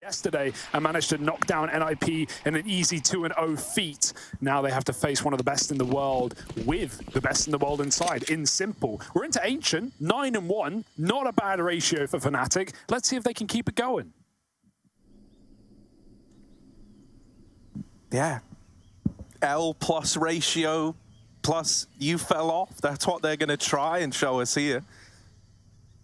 yesterday and managed to knock down NIP in an easy 2-0 feat. Now they have to face one of the best in the world with the best in the world inside, in Simple. We're into Ancient, 9-1, not a bad ratio for FNATIC. Let's see if they can keep it going. Yeah, L plus ratio plus you fell off. That's what they're going to try and show us here.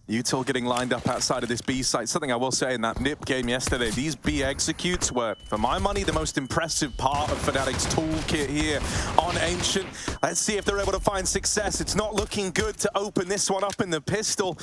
Util getting lined up outside of this B site. Something I will say in that NIP game yesterday, these B executes were, for my money, the most impressive part of FNATIC's toolkit here on Ancient. Let's see if they're able to find success. It's not looking good to open this one up in the pistol.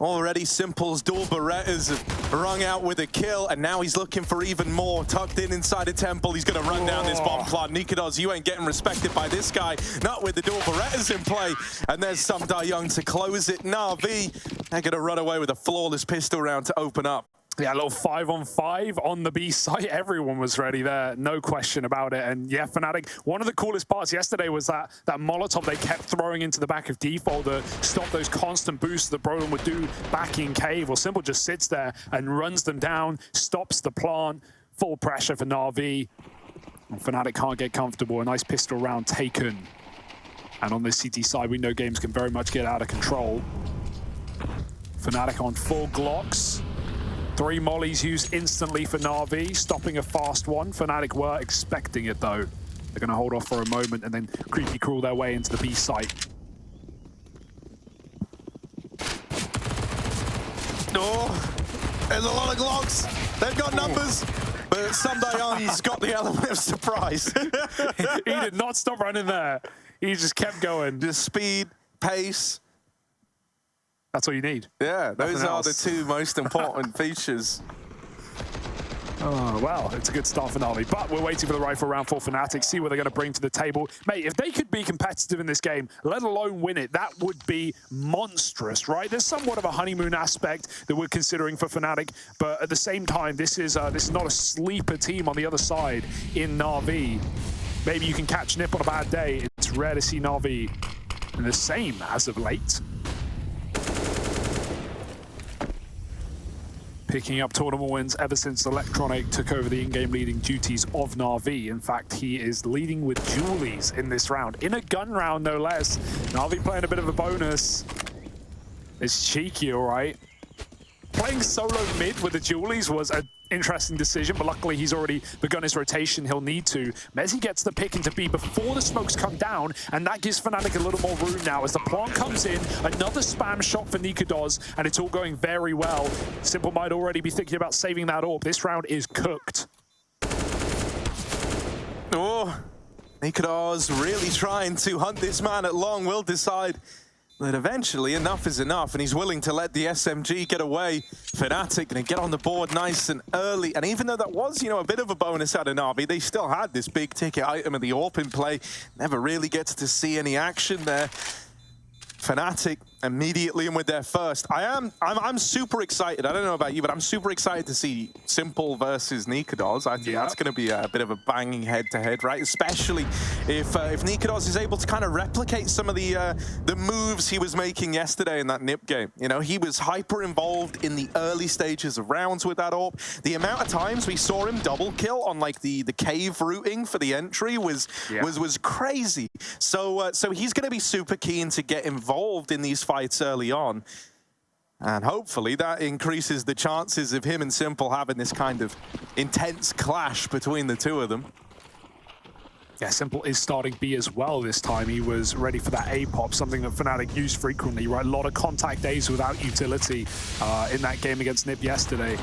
Already Simple's dual Berettas have rung out with a kill, and now he's looking for even more. Tucked in inside a temple, he's going to run down this bomb plot. Nikodos, you ain't getting respected by this guy, not with the dual Berettas in play. And there's Sumda Young to close it. NAVI, they're going to run away with a flawless pistol round to open up. Yeah, a little 5-on-5 on the B site. Everyone was ready there, no question about it. And yeah, FNATIC, one of the coolest parts yesterday was that Molotov they kept throwing into the back of default to stop those constant boosts that Broden would do back in cave. Well, Simple just sits there and runs them down, stops the plant, full pressure for NAVI. And FNATIC can't get comfortable. A nice pistol round taken. And on this CT side, we know games can very much get out of control. FNATIC on 4 Glocks. 3 mollies used instantly for NAVI, stopping a fast one. FNATIC were expecting it though. They're going to hold off for a moment and then creepy crawl their way into the B site. Oh, there's a lot of Glocks. They've got numbers, but Sumda Young's got the element of surprise. He did not stop running there. He just kept going. Just speed, pace. That's all you need. Yeah, those are the 2 most important features. Oh, well, it's a good start for NAVI, but we're waiting for the rifle round for FNATIC, see what they're going to bring to the table. Mate, if they could be competitive in this game, let alone win it, that would be monstrous, right? There's somewhat of a honeymoon aspect that we're considering for FNATIC, but at the same time, this is not a sleeper team on the other side in NAVI. Maybe you can catch NIP on a bad day. It's rare to see NAVI in the same as of late. Picking up tournament wins ever since Electronic took over the in-game leading duties of NAVI. In fact, he is leading with Julies in this round. In a gun round, no less. NAVI playing a bit of a bonus. It's cheeky, all right. Playing solo mid with the Julies was an interesting decision, but luckily he's already begun his rotation. He'll need to. Mezzi gets the pick into B before the smokes come down, and that gives FNATIC a little more room now. As the plant comes in, another spam shot for Nikodos, and it's all going very well. Simple might already be thinking about saving that orb. This round is cooked. Oh, Nikodos really trying to hunt this man at long. Will decide that eventually enough is enough, and he's willing to let the SMG get away. FNATIC gonna get on the board nice and early, and even though that was, you know, a bit of a bonus out of NAVI, they still had this big ticket item of the AWP in play. Never really gets to see any action there. FNATIC immediately in with their first. I'm super excited. I don't know about you, but I'm super excited to see Simple versus Nikodos. I think that's going to be a bit of a banging head-to-head, right? Especially if Nikodos is able to kind of replicate some of the moves he was making yesterday in that NIP game. You know, he was hyper involved in the early stages of rounds with that AWP. The amount of times we saw him double kill on like the cave routing for the entry was crazy. So he's going to be super keen to get involved in these fights early on, and hopefully that increases the chances of him and Simple having this kind of intense clash between the 2 of them. Yeah, Simple is starting B as well this time. He was ready for that A pop, something that FNATIC used frequently, right? A lot of contact days without utility in that game against NIP yesterday.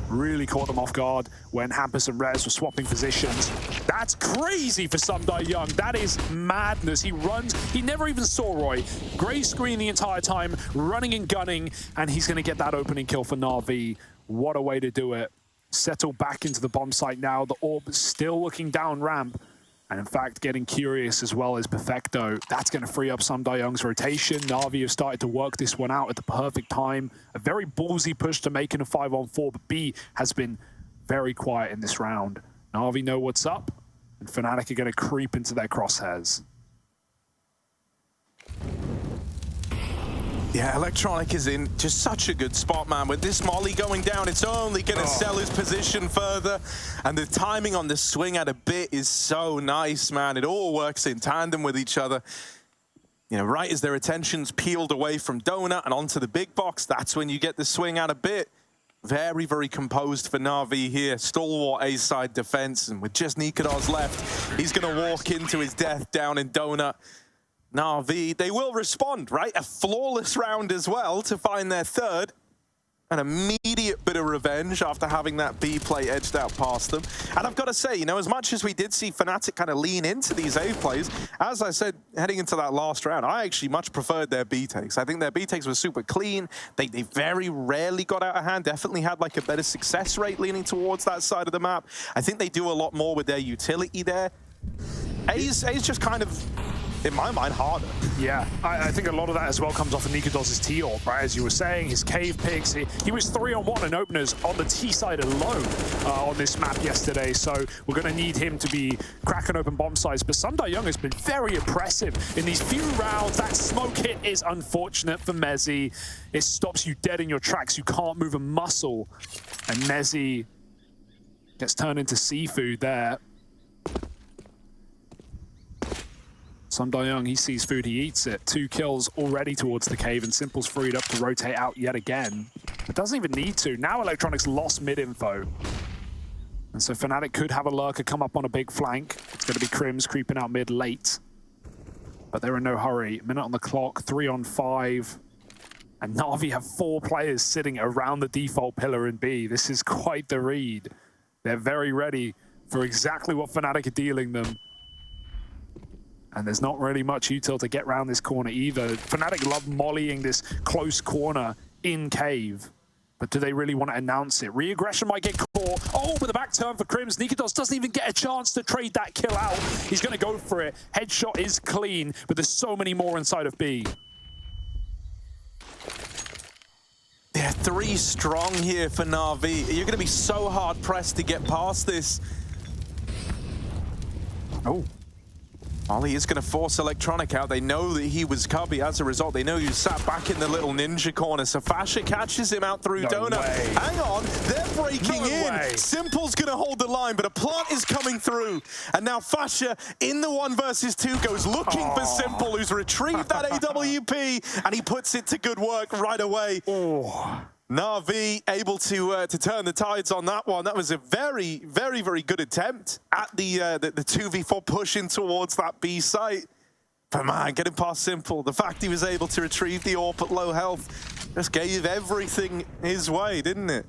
Really caught them off guard when Hampus and Rez were swapping positions. That's crazy for Sumda Young. That is madness. He runs. He never even saw Roy. Gray screen the entire time, running and gunning, and he's going to get that opening kill for NAVI. What a way to do it. Settle back into the bomb site now. The orb is still looking down ramp. And in fact, getting curious as well as Perfecto. That's going to free up Sumda Young's rotation. NAVI have started to work this one out at the perfect time. A very ballsy push to make it a 5-on-4, but B has been very quiet in this round. NAVI know what's up, and FNATIC are going to creep into their crosshairs. Yeah, Electronic is in just such a good spot, man. With this molly going down, it's only going to sell his position further. And the timing on the swing at a bit is so nice, man. It all works in tandem with each other. You know, right as their attention's peeled away from Donut and onto the big box, that's when you get the swing at a bit. Very, very composed for NAVI here. Stalwart A-side defense. And with just Nikodos left, he's going to walk into his death down in Donut. NAVI, they will respond, right? A flawless round as well to find their third. An immediate bit of revenge after having that B play edged out past them. And I've got to say, you know, as much as we did see FNATIC kind of lean into these A plays, as I said, heading into that last round, I actually much preferred their B takes. I think their B takes were super clean. They very rarely got out of hand, definitely had like a better success rate leaning towards that side of the map. I think they do a lot more with their utility there. A's just kind of, in my mind, harder. Yeah, I think a lot of that as well comes off of Nikodos' T-Orb, right? As you were saying, his cave picks, he was 3-on-1 in openers on the T side alone on this map yesterday, so we're going to need him to be cracking open bomb sites. But Young has been very impressive in these few rounds. That smoke hit is unfortunate for Mezzi. It stops you dead in your tracks. You can't move a muscle. And Mezzi gets turned into seafood there. Young, he sees food, he eats it. 2 kills already towards the cave, and Simple's freed up to rotate out yet again. But doesn't even need to. Now Electronics lost mid-info. And so FNATIC could have a lurker come up on a big flank. It's going to be Crims creeping out mid late. But they're in no hurry. Minute on the clock, 3-on-5. And NAVI have 4 players sitting around the default pillar in B. This is quite the read. They're very ready for exactly what FNATIC are dealing them. And there's not really much util to get around this corner either. FNATIC love mollying this close corner in cave. But do they really want to announce it? Re-aggression might get caught. Oh, with a back turn for Crims. Nikodos doesn't even get a chance to trade that kill out. He's going to go for it. Headshot is clean, but there's so many more inside of B. They're 3 strong here for NAVI. You're going to be so hard-pressed to get past this. Oh. Ollie is going to force Electronic out. They know that he was cubby. As a result, they know he sat back in the little ninja corner. So Fasha catches him out through Donut. Hang on, they're breaking in. Simple's going to hold the line, but a plant is coming through. And now Fasha, in the 1 versus 2, goes looking for Simple, who's retrieved that AWP, and he puts it to good work right away. NAVI able to turn the tides on that one. That was a very, very, very good attempt at the 2v4 push in towards that B site. But man, getting past Simple, the fact he was able to retrieve the AWP at low health just gave everything his way, didn't it?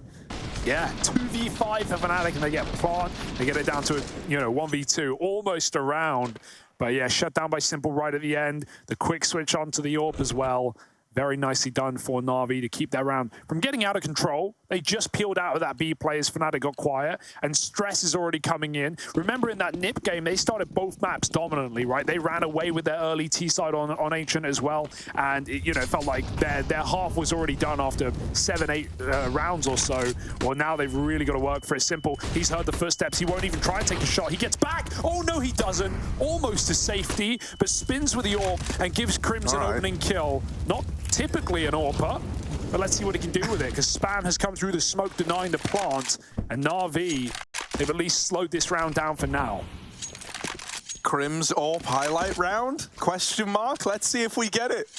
Yeah, 2v5 for FNATIC, and they get plant. They get it down to a 1v2, almost around. But yeah, shut down by Simple right at the end. The quick switch onto the AWP as well. Very nicely done for NAVI to keep that round from getting out of control. They just peeled out of that B play as FNATIC got quiet, and stress is already coming in. Remember in that NIP game, they started both maps dominantly, right? They ran away with their early T side on Ancient as well, and it felt like their half was already done after 7-8 rounds or so. Well, now they've really got to work for it. Simple, he's heard the footsteps. He won't even try and take a shot. He gets back. Oh no, he doesn't. Almost to safety, but spins with the AWP and gives Crims an opening kill. Not typically an AWPer, but let's see what he can do with it, because Spam has come through the smoke denying the plant, and NAVI, they've at least slowed this round down for now. Crims AWP highlight round? Question mark? Let's see if we get it.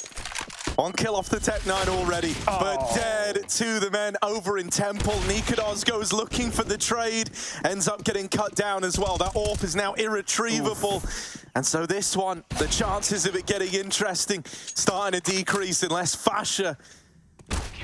1 kill off the Tech-9 already, but dead to the men over in Temple. Nikodos goes looking for the trade, ends up getting cut down as well. That AWP is now irretrievable. And so this one, the chances of it getting interesting starting to decrease unless Fasha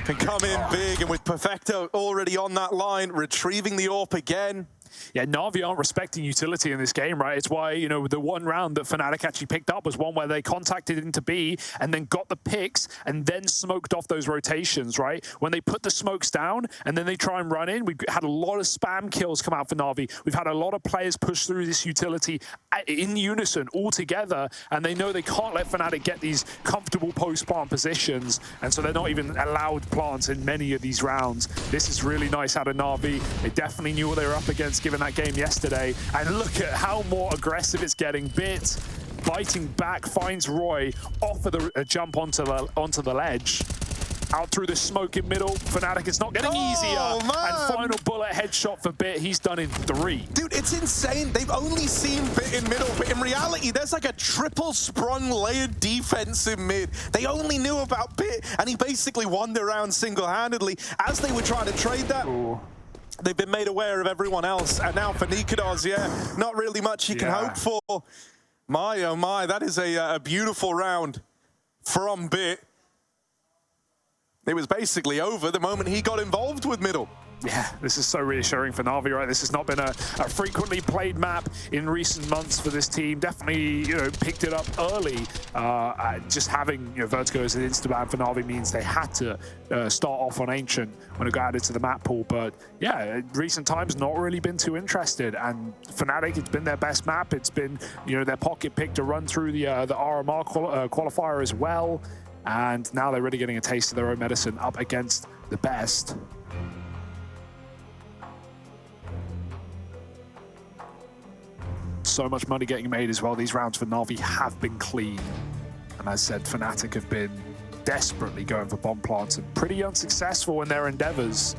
can come in big. And with Perfecto already on that line, retrieving the AWP again. Yeah, NAVI aren't respecting utility in this game, right? It's why, the 1 round that FNATIC actually picked up was one where they contacted into B and then got the picks and then smoked off those rotations, right? When they put the smokes down and then they try and run in, we've had a lot of spam kills come out for NAVI. We've had a lot of players push through this utility in unison all together, and they know they can't let FNATIC get these comfortable post-plant positions, and so they're not even allowed plants in many of these rounds. This is really nice out of NAVI. They definitely knew what they were up against given that game yesterday, and look at how more aggressive it's getting. Bit biting back, finds Roy off of the jump onto the ledge. Out through the smoke in middle. FNATIC, it's not getting easier. Man. And final bullet headshot for Bit. He's done in 3. Dude, it's insane. They've only seen Bit in middle, but in reality, there's like a triple sprung layered defense in mid. They only knew about Bit, and he basically won the round single-handedly. As they were trying to trade that, they've been made aware of everyone else. And now for Créditos, yeah, not really much you can hope for. My, oh my, that is a beautiful round from Bit. It was basically over the moment he got involved with middle. Yeah, this is so reassuring for NAVI, right? This has not been a frequently played map in recent months for this team. Definitely, you know, picked it up early. Just having, you know, Vertigo as an insta-ban for NAVI means they had to start off on Ancient when it got added to the map pool. But yeah, recent times not really been too interested. And FNATIC, it's been their best map. It's been, you know, their pocket pick to run through the RMR qualifier as well. And now they're really getting a taste of their own medicine up against the best. So much money getting made as well. These rounds for NAVI have been clean. And as said, FNATIC have been desperately going for bomb plants and pretty unsuccessful in their endeavors.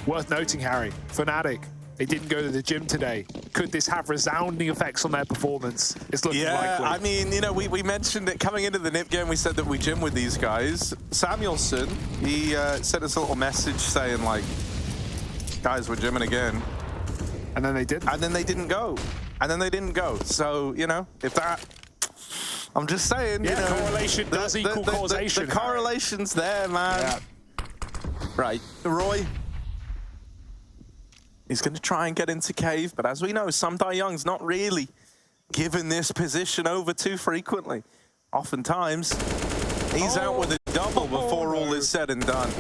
Worth noting, Harry, FNATIC, they didn't go to the gym today. Could this have resounding effects on their performance? It's looking likely. I mean, you know, we mentioned it coming into the NIP game. We said that we gym with these guys. Samuelson, he sent us a little message saying, like, guys, we're gymming again. And then they didn't. And then they didn't go. And then they didn't go. So, you know, if that... I'm just saying, you know... correlation does equal causation. The correlation's there, man. Yeah. Right, Roy... He's going to try and get into cave, but as we know, Samdai Young's not really given this position over too frequently. Oftentimes, he's out with a double before all is said and done.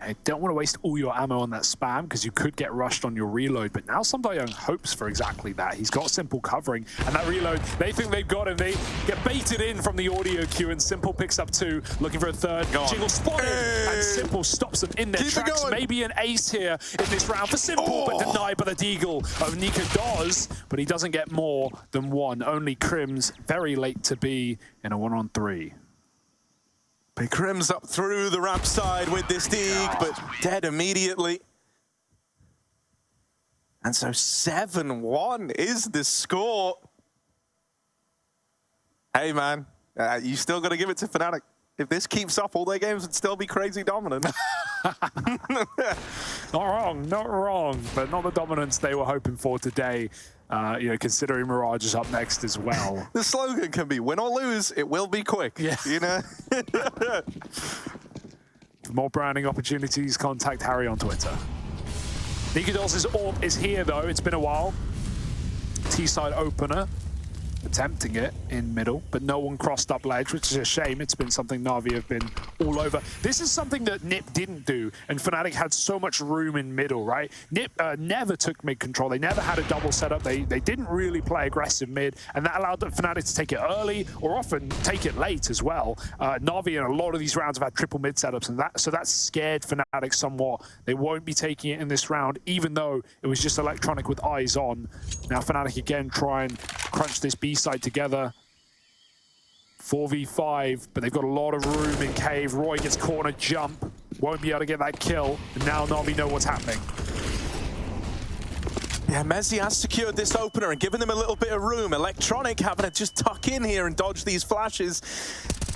I don't want to waste all your ammo on that spam because you could get rushed on your reload, but now Samdai Young hopes for exactly that. He's got Simple covering, and that reload, they think they've got him. They get baited in from the audio queue, and Simple picks up 2, looking for a 3rd. Jingle spotted, and Simple stops them in their tracks. Maybe an ace here in this round for Simple, but denied by the deagle of Créditos, but he doesn't get more than 1. Only Crims very late to be in a 1-on-3. Big Crims up through the ramp side with this dig, but dead immediately. And so 7-1 is the score. Hey, man, you still got to give it to FNATIC. If this keeps up, all their games would still be crazy dominant. Not wrong, but not the dominance they were hoping for today. You know, considering Mirage is up next as well. The slogan can be win or lose, it will be quick. Yeah. You know? For more branding opportunities, contact Harry on Twitter. Créditos' AWP is here though, it's been a while. T-side opener. Attempting it in middle, but no one crossed up ledge, which is a shame. It's been something NAVI have been all over. This is something that NIP didn't do, and FNATIC had so much room in middle, right? NIP never took mid control. They never had a double setup. They didn't really play aggressive mid, and that allowed FNATIC to take it early or often take it late as well. NAVI in a lot of these rounds have had triple mid setups, and that scared FNATIC somewhat. They won't be taking it in this round, even though it was just electronic with eyes on. Now FNATIC again try and crunch this B side together. 4v5, but they've got a lot of room in cave. Roy gets caught on a jump, won't be able to get that kill, and now NAVI know what's happening. Yeah, Mezzi has secured this opener and given them a little bit of room. Electronic having to just tuck in here and dodge these flashes.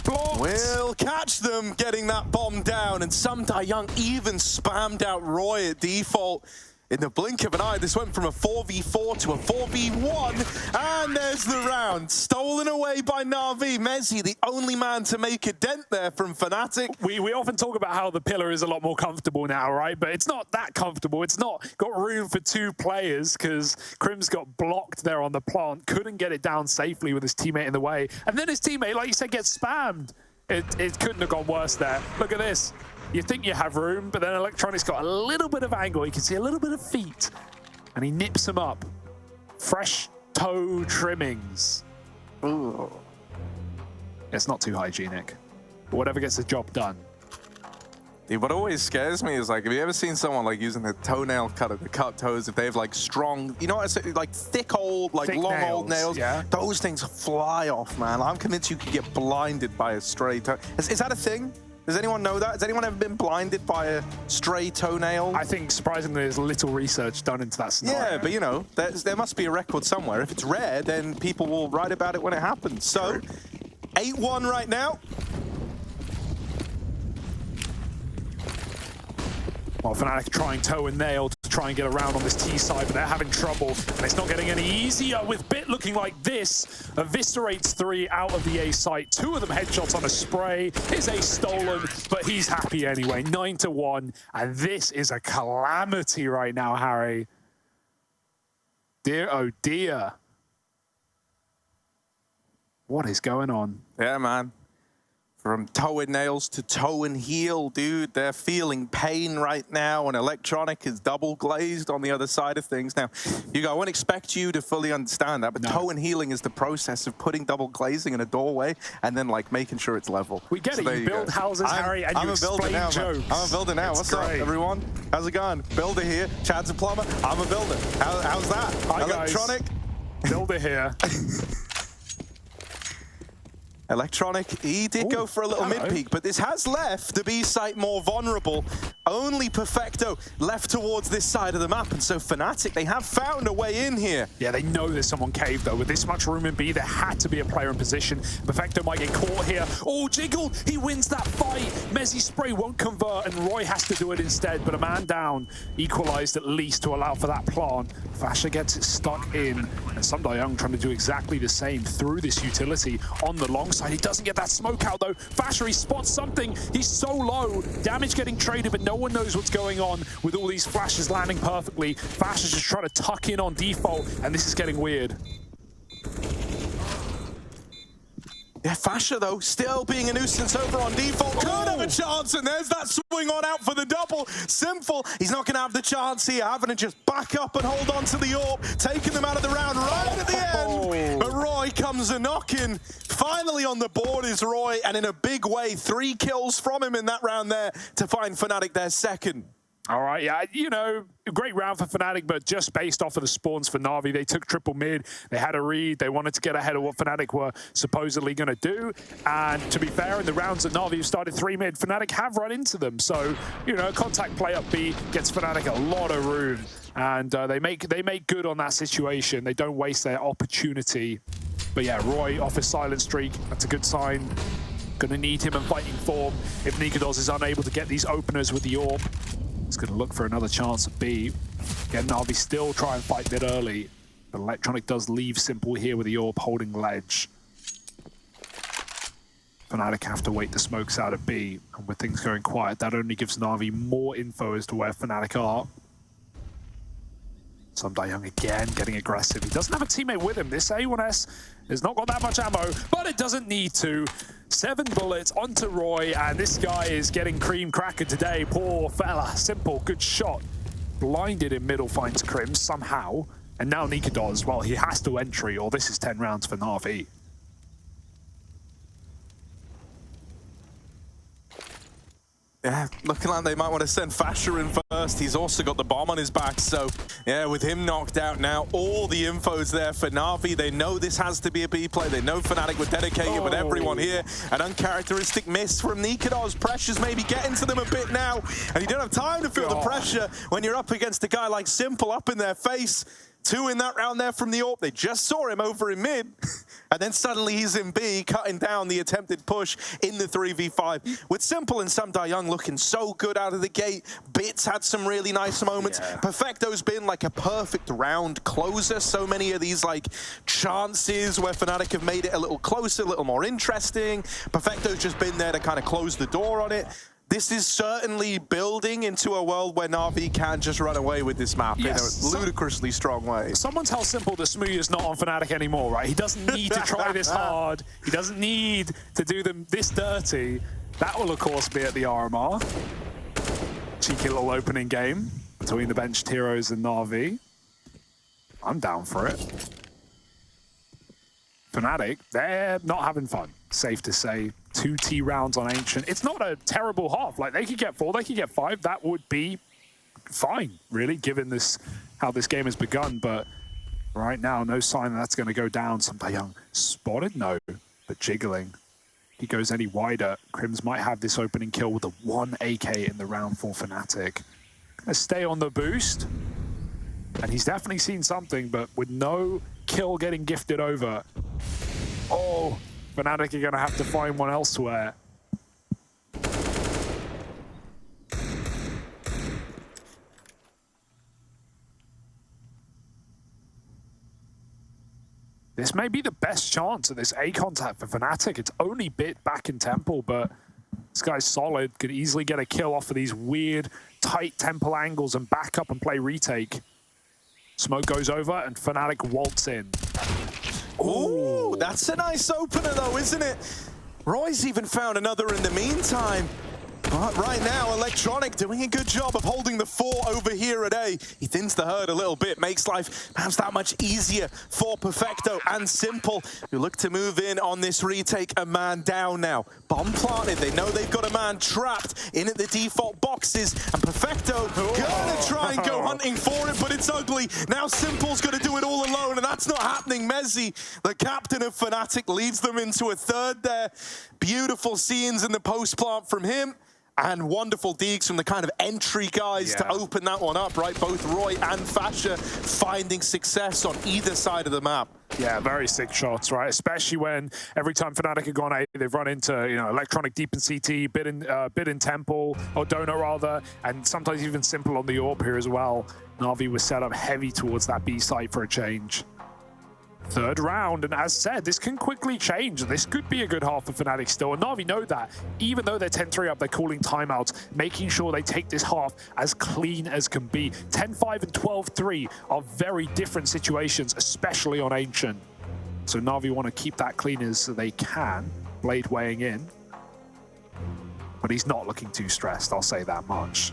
Blocked. Will catch them getting that bomb down, and Samdai Young even spammed out Roy at default. In the blink of an eye, this went from a 4v4 to a 4v1, and there's the round. Stolen away by NAVI. Mezzi, the only man to make a dent there from FNATIC. We often talk about how the pillar is a lot more comfortable now, right? But it's not that comfortable. It's not got room for 2 players because Crims got blocked there on the plant, couldn't get it down safely with his teammate in the way. And then his teammate, like you said, gets spammed. It couldn't have gone worse there. Look at this. You think you have room, but then Electronic's got a little bit of angle. You can see a little bit of feet, and he nips him up. Fresh toe trimmings. Dude, what always scares me is, like, have you ever seen someone, like, using a toenail cutter to cut toes? If they have, like, strong, you know what I say, like, thick old, like, long old nails, yeah. those things fly off, man. I'm convinced you could get blinded by a stray toe. Is that a thing? Does anyone know that? Has anyone ever been blinded by a stray toenail? I think, surprisingly, there's little research done into that scenario. Yeah, but, you know, there must be a record somewhere. If it's rare, then people will write about it when it happens. So, 8-1 right now. Well, FNATIC trying toe and nail to try and get around on this T side, but they're having trouble. And it's not getting any easier with Bit looking like this. Eviscerates 3 out of the A site. 2 of them headshots on a spray. His A stolen, but he's happy anyway. 9-1. And this is a calamity right now, Harry. Dear, oh dear. What is going on? Yeah, man. From toe and nails to toe and heel, dude. They're feeling pain right now, and Electronic is double glazed on the other side of things. Now, Hugo, I wouldn't expect you to fully understand that, but toe and healing is the process of putting double glazing in a doorway and then, like, making sure it's level. We get it. You build houses, Harry, and you explain jokes. I'm a builder now. What's up, everyone? How's it going? Builder here. Chad's a plumber. I'm a builder. How's that? Hi, Electronic. Guys. Builder here. Electronic, he did go for a little mid-peak, but this has left the B site more vulnerable. Only Perfecto left towards this side of the map, and so FNATIC, they have found a way in here. Yeah, they know there's someone caved, though. With this much room in B, there had to be a player in position. Perfecto might get caught here. Oh, Jiggle, he wins that fight. Mezzi spray won't convert, and Roy has to do it instead, but a man down, equalized at least to allow for that plant. Fasher gets it stuck in, and Young trying to do exactly the same through this utility on the long side. He doesn't get that smoke out, though. Fasher, he spots something. He's so low. Damage getting traded, but no one knows what's going on with all these flashes landing perfectly. Fasher's just trying to tuck in on default, and this is getting weird. Yeah, Fasher, though, still being a nuisance over on default. Could have a chance, and there's that swing on out for the double. Simple. He's not going to have the chance here, having to just back up and hold on to the AWP, taking them out of the round right at the end. But Roy comes a knocking. Finally on the board is Roy, and in a big way, 3 kills from him in that round there to find FNATIC their second. All right, yeah, you know, great round for FNATIC, but just based off of the spawns for NAVI, they took triple mid, they had a read, they wanted to get ahead of what FNATIC were supposedly going to do, and to be fair, in the rounds that NAVI started 3 mid, FNATIC have run into them, so, you know, contact play up B gets FNATIC a lot of room, and they make good on that situation. They don't waste their opportunity, but yeah, Roy off his silent streak, that's a good sign. Going to need him in fighting form if Nikodos is unable to get these openers with the AWP. He's going to look for another chance at B. Again, Navi still try and fight mid early, but Electronic does leave Simple here with the AWP holding ledge. FNATIC have to wait the smokes out of B, and with things going quiet, that only gives Navi more info as to where FNATIC are. Young again getting aggressive. He doesn't have a teammate with him. This A1S has not got that much ammo, but it doesn't need to. 7 bullets onto Roy, and this guy is getting cream cracker today. Poor fella. Simple, good shot. Blinded in middle, finds Crim somehow. And now Nikodos, well, he has to entry, or this is 10 rounds for Navi. Yeah, looking like they might want to send Fasher in first. He's also got the bomb on his back, so yeah, with him knocked out now, all the info's there for Navi. They know this has to be a B play. They know FNATIC were dedicated with everyone here. An uncharacteristic miss from Nikodos. Pressure's maybe getting to them a bit now, and you don't have time to feel the pressure when you're up against a guy like Simple up in their face. 2 in that round there from the AWP. They just saw him over in mid, and then suddenly he's in B, cutting down the attempted push in the 3v5. With Simple and Young looking so good out of the gate. Bits had some really nice moments. Yeah. Perfecto's been like a perfect round closer. So many of these like chances where FNATIC have made it a little closer, a little more interesting. Perfecto's just been there to kind of close the door on it. This is certainly building into a world where Navi can just run away with this map in a ludicrously strong way. Someone tell Simple that Smooth is not on FNATIC anymore, right? He doesn't need to try this hard. He doesn't need to do them this dirty. That will, of course, be at the RMR. Cheeky little opening game between the benched heroes and Navi. I'm down for it. FNATIC, they're not having fun, safe to say. 2 T rounds on Ancient. It's not a terrible half. Like, they could get 4, they could get 5. That would be fine, really, given this how this game has begun. But right now, no sign that that's going to go down. Young spotted, no, but jiggling. He goes any wider. Crims might have this opening kill with a 1 AK in the round for FNATIC. Gonna stay on the boost. And he's definitely seen something, but with no kill getting gifted over. Oh, FNATIC are gonna have to find one elsewhere. This may be the best chance of this A contact for FNATIC. It's only bit back in Temple, but this guy's solid. Could easily get a kill off of these weird, tight Temple angles and back up and play retake. Smoke goes over and FNATIC waltz in. Ooh, that's a nice opener though, isn't it? Roy's even found another in the meantime. But right now, Electronic doing a good job of holding the 4 over here at A. He thins the herd a little bit, makes life perhaps that much easier for Perfecto and Simple, who look to move in on this retake. A man down now. Bomb planted. They know they've got a man trapped in at the default boxes. And Perfecto gonna try and go hunting for it, but it's ugly. Now Simple's gonna do it all alone, and that's not happening. Mezzi, the captain of FNATIC, leads them into a third there. Beautiful scenes in the post plant from him. And wonderful digs from the kind of entry guys to open that one up, right? Both Roy and Fasha finding success on either side of the map. Yeah, very sick shots, right? Especially when every time FNATIC have gone A, they've run into, Electronic deep in CT, bit in Temple, or Donut rather, and sometimes even Simple on the AWP here as well. NAVI was set up heavy towards that B site for a change. Third round, and as said, this can quickly change. This could be a good half for FNATIC still, and NAVI know that. Even though they're 10-3 up, they're calling timeouts, making sure they take this half as clean as can be. 10-5 and 12-3 are very different situations, especially on Ancient. So NAVI want to keep that clean as they can. Blade weighing in. But he's not looking too stressed, I'll say that much.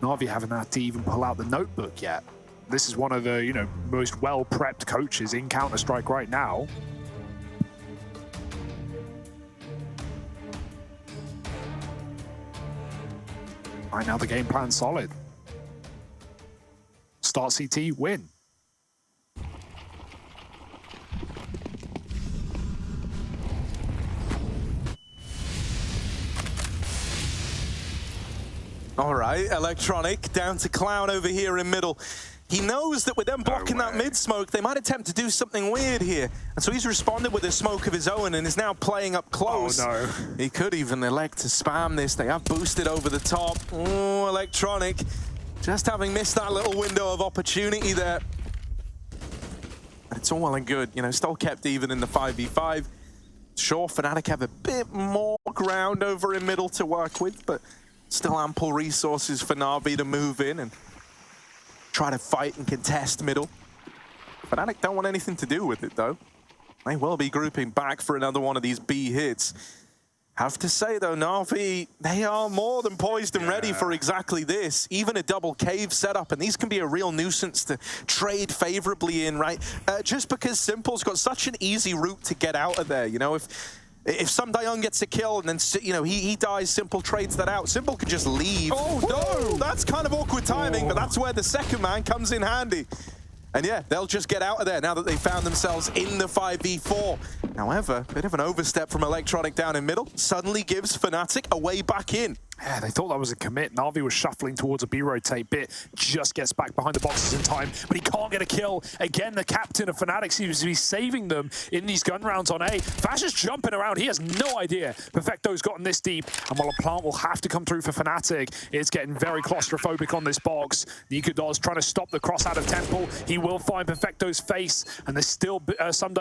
NAVI haven't had to even pull out the notebook yet. This is one of the, most well-prepped coaches in Counter-Strike right now. Right now, the game plan's solid. Start CT, win. All right, Electronic down to Clown over here in middle. He knows that with them blocking that mid-smoke, they might attempt to do something weird here. And so he's responded with a smoke of his own and is now playing up close. Oh, no. He could even elect to spam this. They have boosted over the top. Oh, Electronic just having missed that little window of opportunity there. But it's all well and good. Still kept even in the 5v5. Sure, FNATIC have a bit more ground over in middle to work with, but still ample resources for NAVI to move in and try to fight and contest middle. FNATIC don't want anything to do with it, though. They will be grouping back for another one of these B hits. Have to say, though, NAVI, they are more than poised and ready for exactly this. Even a double cave setup, and these can be a real nuisance to trade favorably in, right? Just because Simple's got such an easy route to get out of there. If Young gets a kill and then, he dies, Simple trades that out. Simple can just leave. Oh, no! That's kind of awkward timing, but that's where the second man comes in handy. And yeah, they'll just get out of there now that they found themselves in the 5v4. However, a bit of an overstep from Electronic down in middle suddenly gives FNATIC a way back in. Yeah, they thought that was a commit. NAVI was shuffling towards a B-rotate. Bit just gets back behind the boxes in time, but he can't get a kill. Again, the captain of FNATIC seems to be saving them in these gun rounds on A. Fash is jumping around. He has no idea Perfecto's gotten this deep, and while a plant will have to come through for FNATIC, it's getting very claustrophobic on this box. Nikodar's trying to stop the cross out of Temple. He will find Perfecto's face, and there's still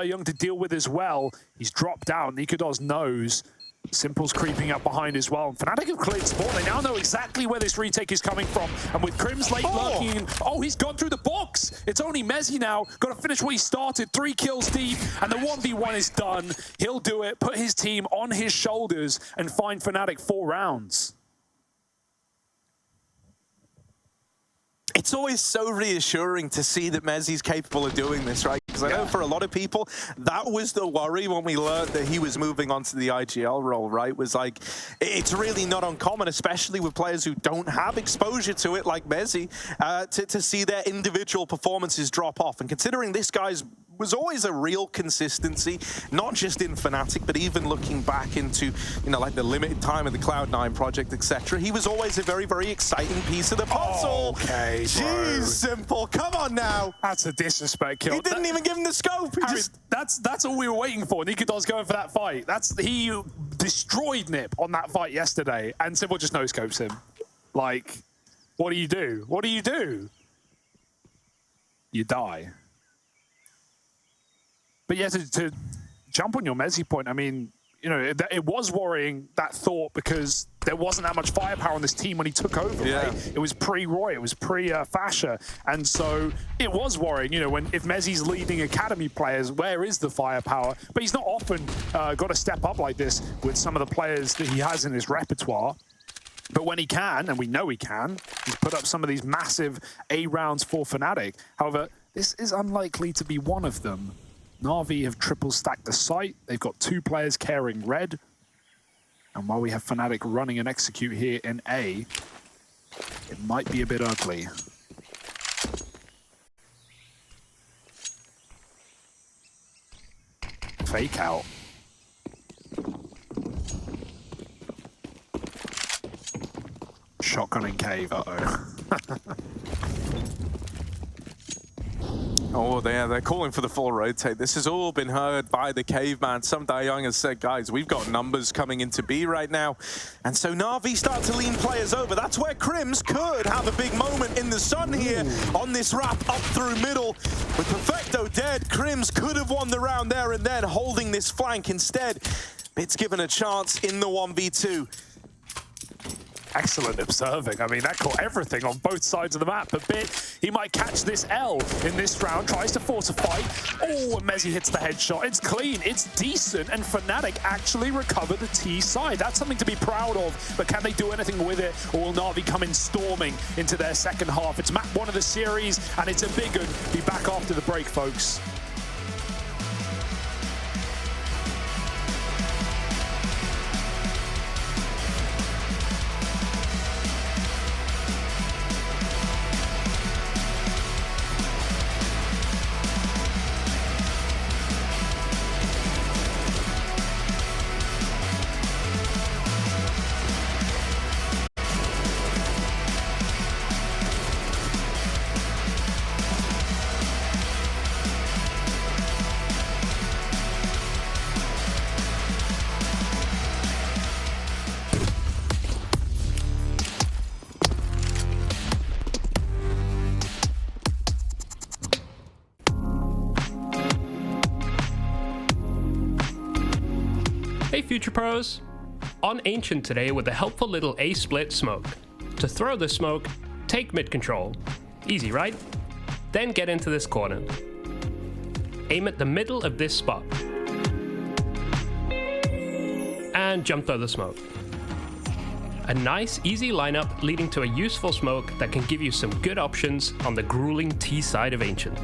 Young to deal with as well. He's dropped out. Nikodar's knows. Simple's creeping up behind as well. And FNATIC have cleared spawn. They now know exactly where this retake is coming from. And with Crims late lurking, he's gone through the box. It's only Mezzi now. Got to finish what he started. 3 kills deep, and the 1v1 is done. He'll do it, put his team on his shoulders, and find FNATIC 4 rounds. It's always so reassuring to see that Mezzi's capable of doing this, right? Because I know for a lot of people, that was the worry when we learned that he was moving on to the IGL role, right? Was like, it's really not uncommon, especially with players who don't have exposure to it like Mezi, to see their individual performances drop off. And considering this guy's was always a real consistency, not just in FNATIC, but even looking back into, you know, like the limited time of the Cloud9 project, etc. He was always a very, very exciting piece of the puzzle. Okay, Jeez, Simple, come on now. That's a disrespect kill. He didn't even give him the scope. He Harry, just... that's all we were waiting for. Nikodol's going for that fight. He destroyed Nip on that fight yesterday, and Simple just no-scopes him. Like, what do you do? What do you do? You die. But yeah, to jump on your Mezi point, I mean, you know, it was worrying, that thought, because there wasn't that much firepower on this team when he took over. Yeah. Right? It was pre-Roy, it was pre-Fasher, and so it was worrying, you know, if Mezi's leading academy players, where is the firepower? But he's not often got to step up like this with some of the players that he has in his repertoire. But when he can, and we know he can, he's put up some of these massive A rounds for FNATIC. However, this is unlikely to be one of them. NAVI have triple stacked the site. They've got 2 players carrying red. And while we have FNATIC running and execute here in A, it might be a bit ugly. Fake out. Shotgun in cave, uh-oh. Oh, they're calling for the full rotate. This has all been heard by the caveman. Some Dayoung has said, guys, we've got numbers coming into B right now. And so Na'Vi start to lean players over. That's where Crims could have a big moment in the sun here on this wrap up through middle. With Perfecto dead, Crims could have won the round there and then, holding this flank instead. Bit's given a chance in the 1v2. Excellent observing. I mean, that caught everything on both sides of the map. But Bit, he might catch this L in this round, tries to force a fight. Oh, and Mezi hits the headshot. It's clean, it's decent, and FNATIC actually recover the T side. That's something to be proud of, but can they do anything with it, or will Na'Vi come in storming into their second half? It's map 1 of the series, and it's a big one. Be back after the break, folks. Hey Future Pros! On Ancient today with a helpful little A-split smoke. To throw the smoke, take mid control. Easy, right? Then get into this corner. Aim at the middle of this spot. And jump through the smoke. A nice, easy lineup leading to a useful smoke that can give you some good options on the grueling T side of Ancient.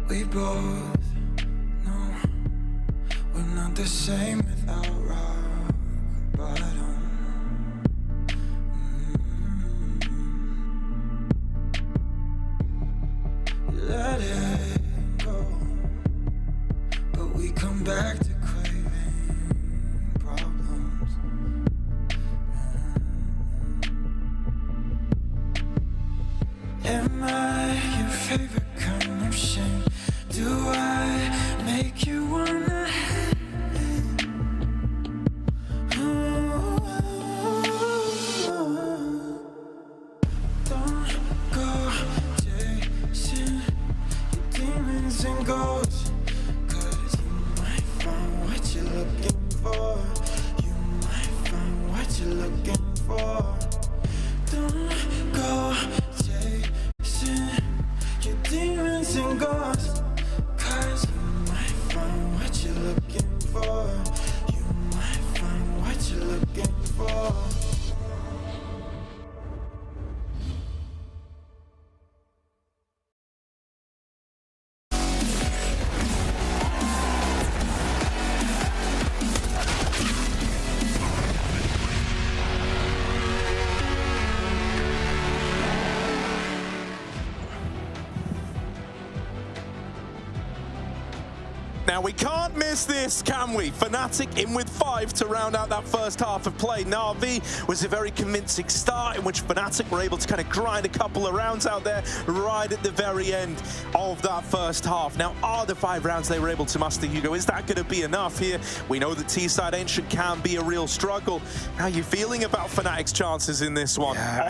We both know we're not the same without rock bottom. Let it go, but we come back to craving problems. Am I your favorite kind of shame? Do I make you wanna hate? Now, we can't miss this, can we? FNATIC in with 5 to round out that first half of play. NAVI was a very convincing start in which FNATIC were able to kind of grind a couple of rounds out there right at the very end of that first half. Now, are the 5 rounds they were able to muster, Hugo, is that going to be enough here? We know that T-side Ancient can be a real struggle. How are you feeling about FNATIC's chances in this one? Yeah,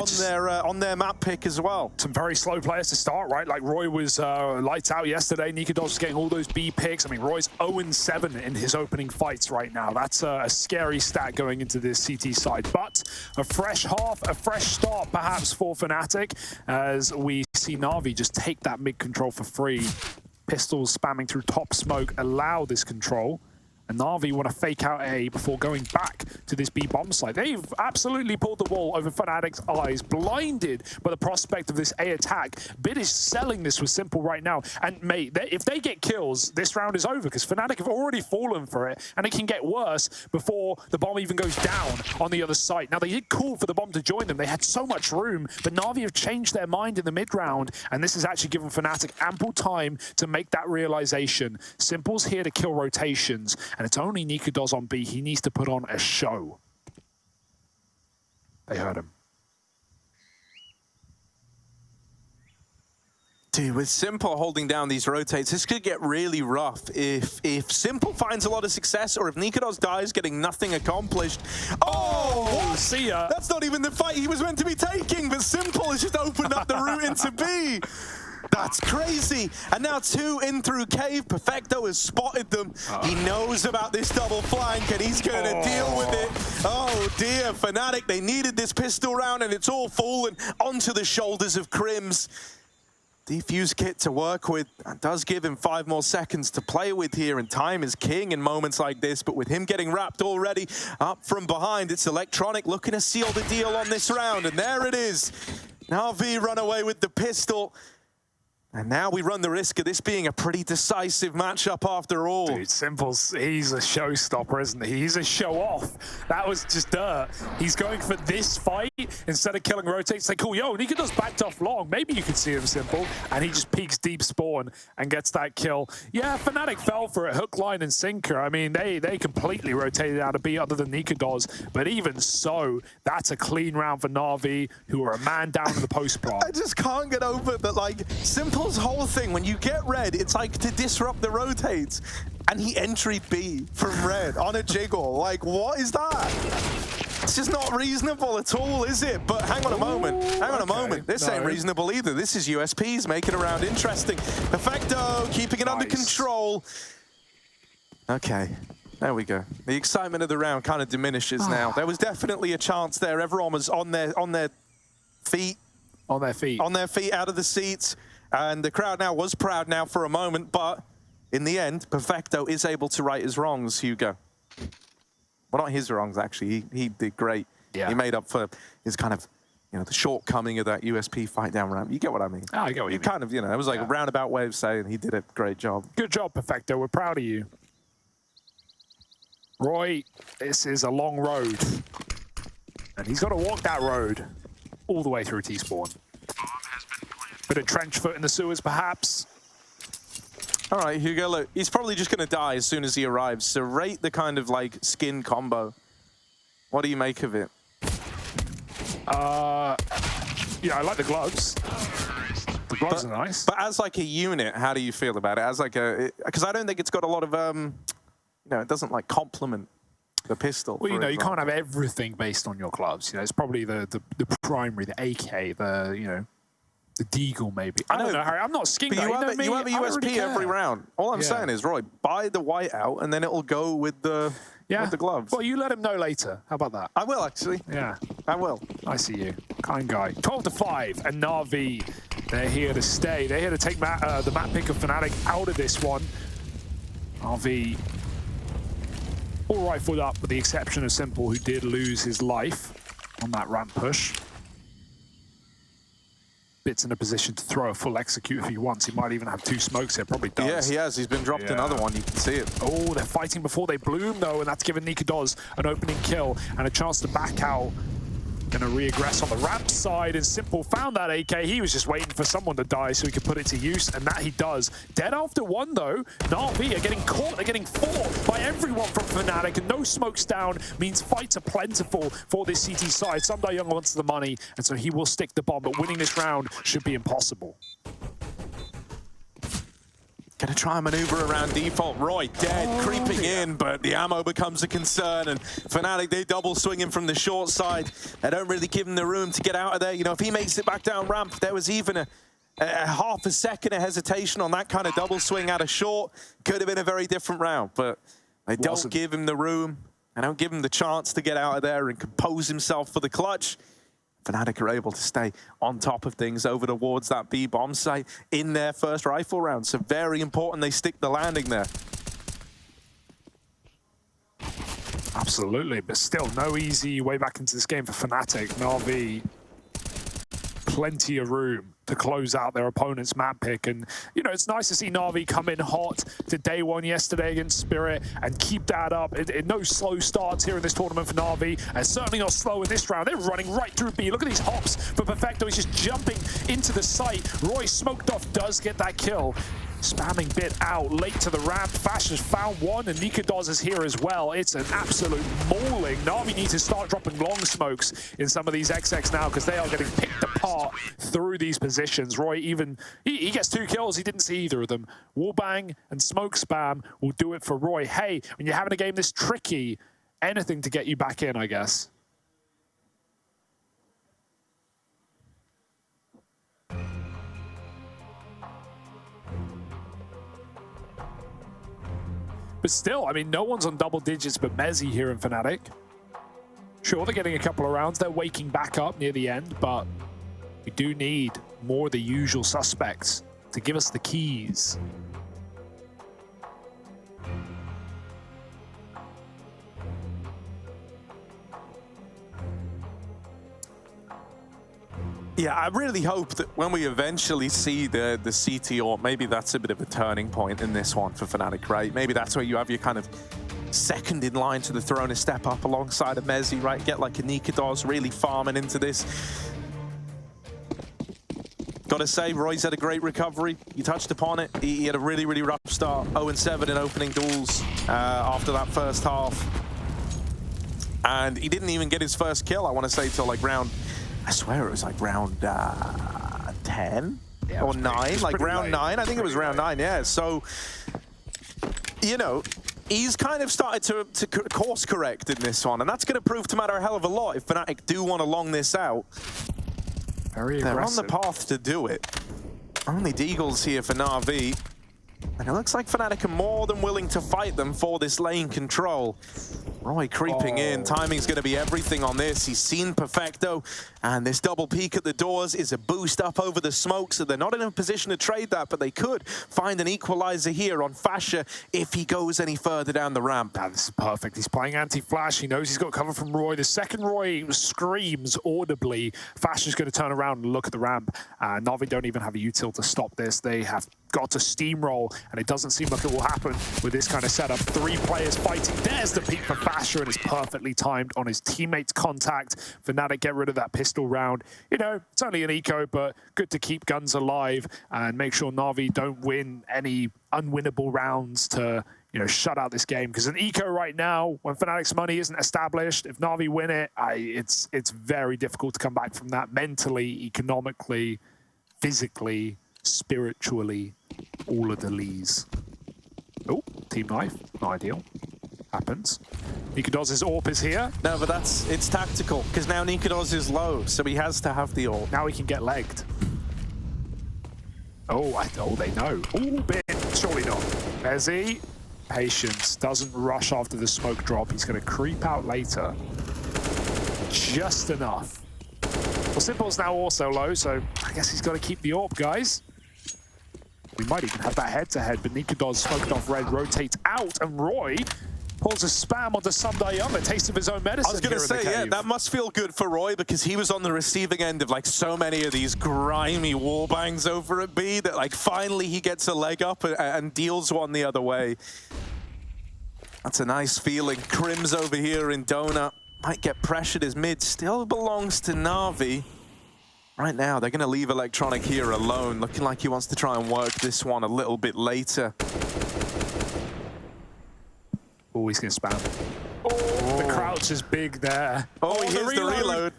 on their map pick as well. Some very slow players to start, right? Like Roy was lights out yesterday. Nikodos was getting all those B picks. I mean, Roy's 0-7 in his opening fights right now. That's a scary stat going into this CT side. But a fresh half, a fresh start perhaps for FNATIC as we see Navi just take that mid control for free. Pistols spamming through top smoke allow this control. And Navi want to fake out A before going back to this B bomb site. They've absolutely pulled the wool over FNATIC's eyes, blinded by the prospect of this A attack. Bid is selling this with Simple right now. And mate, if they get kills, this round is over because FNATIC have already fallen for it. And it can get worse before the bomb even goes down on the other site. Now, they did call for the bomb to join them. They had so much room, but Navi have changed their mind in the mid round. And this has actually given FNATIC ample time to make that realization. Simple's here to kill rotations. And it's only Nikodos on B. He needs to put on a show. They heard him. Dude, with Simple holding down these rotates, this could get really rough if Simple finds a lot of success or if Nikodos dies getting nothing accomplished. Oh, what? See ya. That's not even the fight he was meant to be taking, but Simple has just opened up the route into B. That's crazy. And now 2 in through cave. Perfecto has spotted them. He knows about this double flank and he's going to deal with it. Oh dear, FNATIC, they needed this pistol round and it's all fallen onto the shoulders of Crims. Defuse kit to work with. That does give him 5 more seconds to play with here, and time is king in moments like this, but with him getting wrapped already up from behind, it's Electronic looking to seal the deal on this round, and there it is. NAVI run away with the pistol. And now we run the risk of this being a pretty decisive matchup after all. Dude, Simple's, he's a showstopper, isn't he? He's a show-off. That was just dirt. He's going for this fight instead of killing rotates. Say, cool, yo, Nikodos backed off long. Maybe you could see him, Simple. And he just peeks deep spawn and gets that kill. Yeah, FNATIC fell for it, hook, line, and sinker. I mean, they completely rotated out of B other than Nikodos. But even so, that's a clean round for Navi, who are a man down in the post plant. I just can't get over that, like, Simple's whole thing, when you get red, it's like to disrupt the rotates. And he entered B from red on a jiggle. Like, what is that? It's just not reasonable at all, is it? But hang on a moment. Hang on a moment. This ain't reasonable either. This is USPs making a round interesting. Perfecto keeping it under control. Okay. There we go. The excitement of the round kind of diminishes now. There was definitely a chance there. Everyone was on their feet. On their feet. On their feet, out of the seats. And the crowd now was proud now for a moment, but in the end, Perfecto is able to right his wrongs, Hugo. Well, not his wrongs, actually. He did great. Yeah. He made up for his kind of, you know, the shortcoming of that USP fight down ramp. You get what I mean? Oh, I get what you mean. Kind of, you know, it was like a roundabout way of saying he did a great job. Good job, Perfecto. We're proud of you. Roy, this is a long road. And he's got to walk that road all the way through T-spawn. Bit of trench foot in the sewers, perhaps. All right, Hugo, look, he's probably just going to die as soon as he arrives. So rate the kind of, like, skin combo. What do you make of it? Yeah, I like the gloves. The gloves are nice. But as, like, a unit, how do you feel about it? As, like, a... Because I don't think it's got a lot of, you know, it doesn't, like, complement the pistol. Well, you know, you can't have everything based on your gloves. You know, it's probably the primary, the AK, the, you know, the Deagle, maybe. I don't know, Harry. I'm not skin guy. You have a USP every round. All I'm saying is, Roy, buy the white out, and then it'll go with the gloves. Well, you let him know later. How about that? I will, actually. Yeah. I will. I see you. Kind guy. 12-5, and Navi, they're here to stay. They're here to take the map pick of FNATIC out of this one. Navi, all right foot up, with the exception of Simple, who did lose his life on that ramp push. Bit's in a position to throw a full execute if he wants. He might even have 2 smokes here, probably does. Yeah, he has. He's been dropped another one. You can see it. Oh, they're fighting before they bloom, though, and that's given Nikodos an opening kill and a chance to back out Gonna re-aggress on the ramp side, and Simple found that AK. He was just waiting for someone to die so he could put it to use, and that he does. Dead after one, though. NAVI are getting caught. They're getting fought by everyone from FNATIC, and no smokes down means fights are plentiful for this CT side. Young wants the money, and so he will stick the bomb, but winning this round should be impossible. Gonna try and maneuver around default. Roy dead, creeping in, but the ammo becomes a concern, and FNATIC, they double swing him from the short side. They don't really give him the room to get out of there. You know, if he makes it back down ramp, there was even a half a second of hesitation on that kind of double swing out of short. Could have been a very different round, but they don't give him the room. They don't give him the chance to get out of there and compose himself for the clutch. FNATIC are able to stay on top of things over towards that B bomb site in their first rifle round. So very important they stick the landing there. Absolutely, but still no easy way back into this game for FNATIC. NAVI, plenty of room to close out their opponent's map pick. And, you know, it's nice to see NAVI come in hot to day one yesterday against Spirit and keep that up. No slow starts here in this tournament for NAVI, and certainly not slow in this round. They're running right through B. Look at these hops for Perfecto. He's just jumping into the site. Roy smoked off, does get that kill. Spamming bit out late to the ramp. Fash has found one, and Nikadoz is here as well. It's an absolute mauling. NAVI need to start dropping long smokes in some of these XX now, because they are getting picked apart through these positions. Roy even, he gets 2 kills. He didn't see either of them. Wallbang and smoke spam will do it for Roy. Hey, when you're having a game this tricky, anything to get you back in, I guess. But still, I mean, no one's on double digits but Mezzi here in FNATIC. Sure, they're getting a couple of rounds. They're waking back up near the end, but we do need more of the usual suspects to give us the keys. Yeah, I really hope that when we eventually see the CT, or maybe that's a bit of a turning point in this one for FNATIC, right? Maybe that's where you have your kind of second in line to the throne to step up alongside a Mezzi, right? Get like a Nikadoz really farming into this. Gotta say, Roy's had a great recovery. You touched upon it. He had a really, really rough start. 0-7 in opening duels after that first half. And he didn't even get his first kill, I want to say, till like round... I swear it was like round 10 or 9, like round 9. I think it was round 9, yeah. So, you know, he's kind of started to course correct in this one, and that's going to prove to matter a hell of a lot if FNATIC do want to long this out. Very aggressive. They're on the path to do it. Only Deagles here for NAVI. And it looks like FNATIC are more than willing to fight them for this lane control. Roy creeping in. Timing's going to be everything on this. He's seen Perfecto, and this double peek at the doors is a boost up over the smoke, so they're not in a position to trade that, but they could find an equalizer here on Fasha if he goes any further down the ramp. Now, this is perfect. He's playing anti-flash. He knows he's got cover from Roy. The second Roy screams audibly, Fasha's going to turn around and look at the ramp. NAVI don't even have a util to stop this. They have got to steamroll, and it doesn't seem like it will happen with this kind of setup. 3 players fighting. There's the peak for Fasher, and it's perfectly timed on his teammate's contact. FNATIC get rid of that pistol round. You know, it's only an eco, but good to keep guns alive and make sure NAVI don't win any unwinnable rounds to, you know, shut out this game. Because an eco right now, when FNATIC's money isn't established, if NAVI win it, it's very difficult to come back from that mentally, economically, physically, spiritually, all of the lees. Oh, team knife, not ideal. Happens. Nikadoz's AWP is here. No, but it's tactical, because now Nikadoz is low, so he has to have the AWP. Now he can get legged. Oh, they know. Oh, bit. Surely not. Mezzi, patience, doesn't rush after the smoke drop. He's going to creep out later. Just enough. Well, Simple's now also low, so I guess he's got to keep the AWP, guys. We might even have that head-to-head, but Nikadoz smoked off red, rotates out, and Roy pulls a spam onto Sumdayum, a taste of his own medicine. I was going to say, yeah, that must feel good for Roy, because he was on the receiving end of like so many of these grimy wallbangs over at B that like finally he gets a leg up and deals one the other way. That's a nice feeling. Crim's over here in Donut. might get pressured as mid still belongs to NAVI. Right now, they're going to leave Electronic here alone, looking like he wants to try and work this one a little bit later. Oh, he's going to spam. Oh, the crouch is big there. Oh, he hits the reload.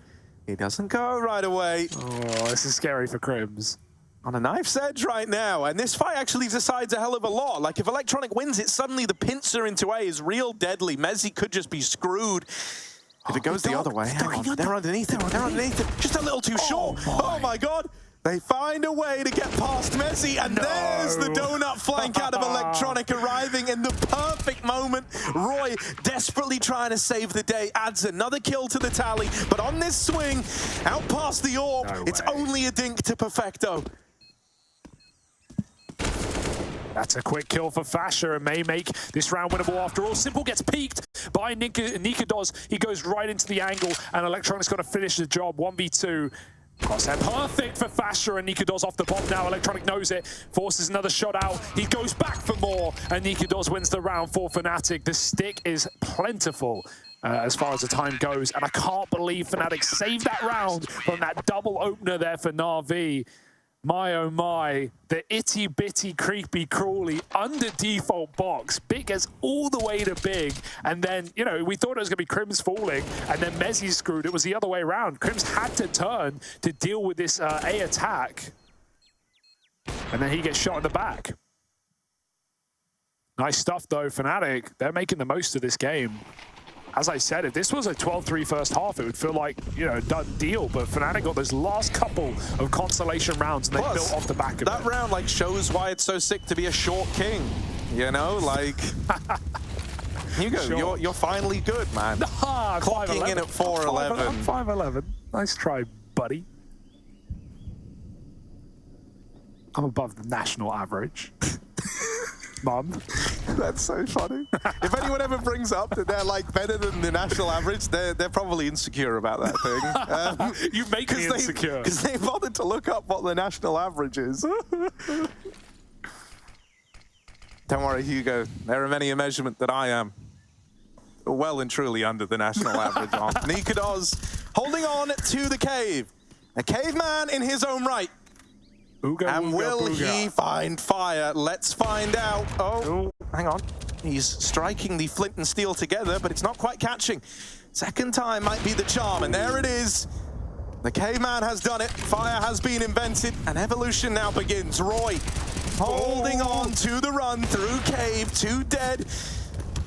He doesn't go right away. Oh, this is scary for Crims. On a knife's edge right now, and this fight actually decides a hell of a lot. Like, if Electronic wins it, suddenly the pincer into A is real deadly. Mezzi could just be screwed. If it goes the other way, hang on, they're underneath it, they're underneath it. Just a little too short. Oh my God. They find a way to get past Mezzi, and there's the donut flank out of Electronic arriving in the perfect moment. Roy, desperately trying to save the day, adds another kill to the tally, but on this swing, out past the orb, it's only a dink to Perfecto. That's a quick kill for Fasher and may make this round winnable after all. Simple gets peeked by Nikados. He goes right into the angle, and Electronic's got to finish the job. 1v2. Crosshair perfect for Fasher, and Nikados off the bomb now. Electronic knows it, forces another shot out. He goes back for more, and Nikados wins the round for FNATIC. The stick is plentiful as far as the time goes, and I can't believe FNATIC saved that round from that double opener there for NAVI. My oh my, the itty bitty creepy crawly under default box. Big gets all the way to big, and then, you know, we thought it was going to be Crims falling, and then Mezzi screwed. It was the other way around. Crims had to turn to deal with this A attack, and then he gets shot in the back. Nice stuff though, FNATIC. They're making the most of this game. As I said, if this was a 12-3 first half, it would feel like, you know, a done deal. But FNATIC got those last couple of consolation rounds, and they built off the back of that round, like, shows why it's so sick to be a short king. You know, like, Hugo, sure. you're finally good, man. Clocking in at 4'11". I'm 5'11". Nice try, buddy. I'm above the national average. Mum. That's so funny. If anyone ever brings up that they're like better than the national average, they're probably insecure about that thing. You make me insecure. Because they bothered to look up what the national average is. Don't worry, Hugo. There are many a measurement that I am well and truly under the national average on. Nikados holding on to the cave. A caveman in his own right. Ooga, and ooga, will booga. he find fire? Let's find out. Oh, hang on. He's striking the flint and steel together, but it's not quite catching. Second time might be the charm, and there it is. The caveman has done it. Fire has been invented, and evolution now begins. Roy holding on to the run through cave, 2 dead.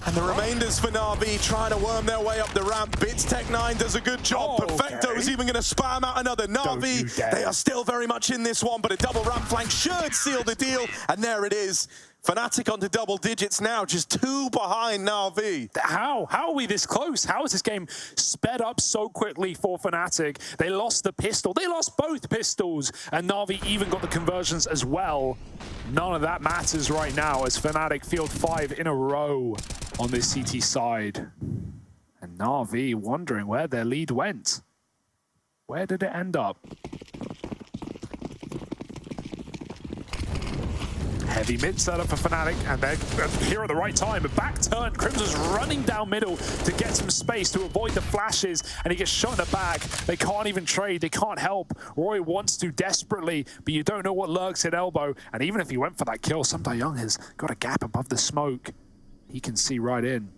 And the remainders for NAVI trying to worm their way up the ramp. Bits Tech 9 does a good job. Perfecto is even going to spam out another. NAVI, they are still very much in this one, but a double ramp flank should seal the deal. And there it is. FNATIC onto double digits now, just 2 behind NAVI. How are we this close? How is this game sped up so quickly for FNATIC? They lost the pistol. They lost both pistols, and NAVI even got the conversions as well. None of that matters right now as FNATIC field 5 in a row on this CT side. And NAVI wondering where their lead went. Where did it end up? Heavy mid setup for FNATIC, and they're here at the right time. A back turn, Crimson's running down middle to get some space to avoid the flashes, and he gets shot in the back. They can't even trade, they can't help. Roy wants to desperately, but you don't know what lurks at elbow. And even if he went for that kill, Young has got a gap above the smoke. He can see right in.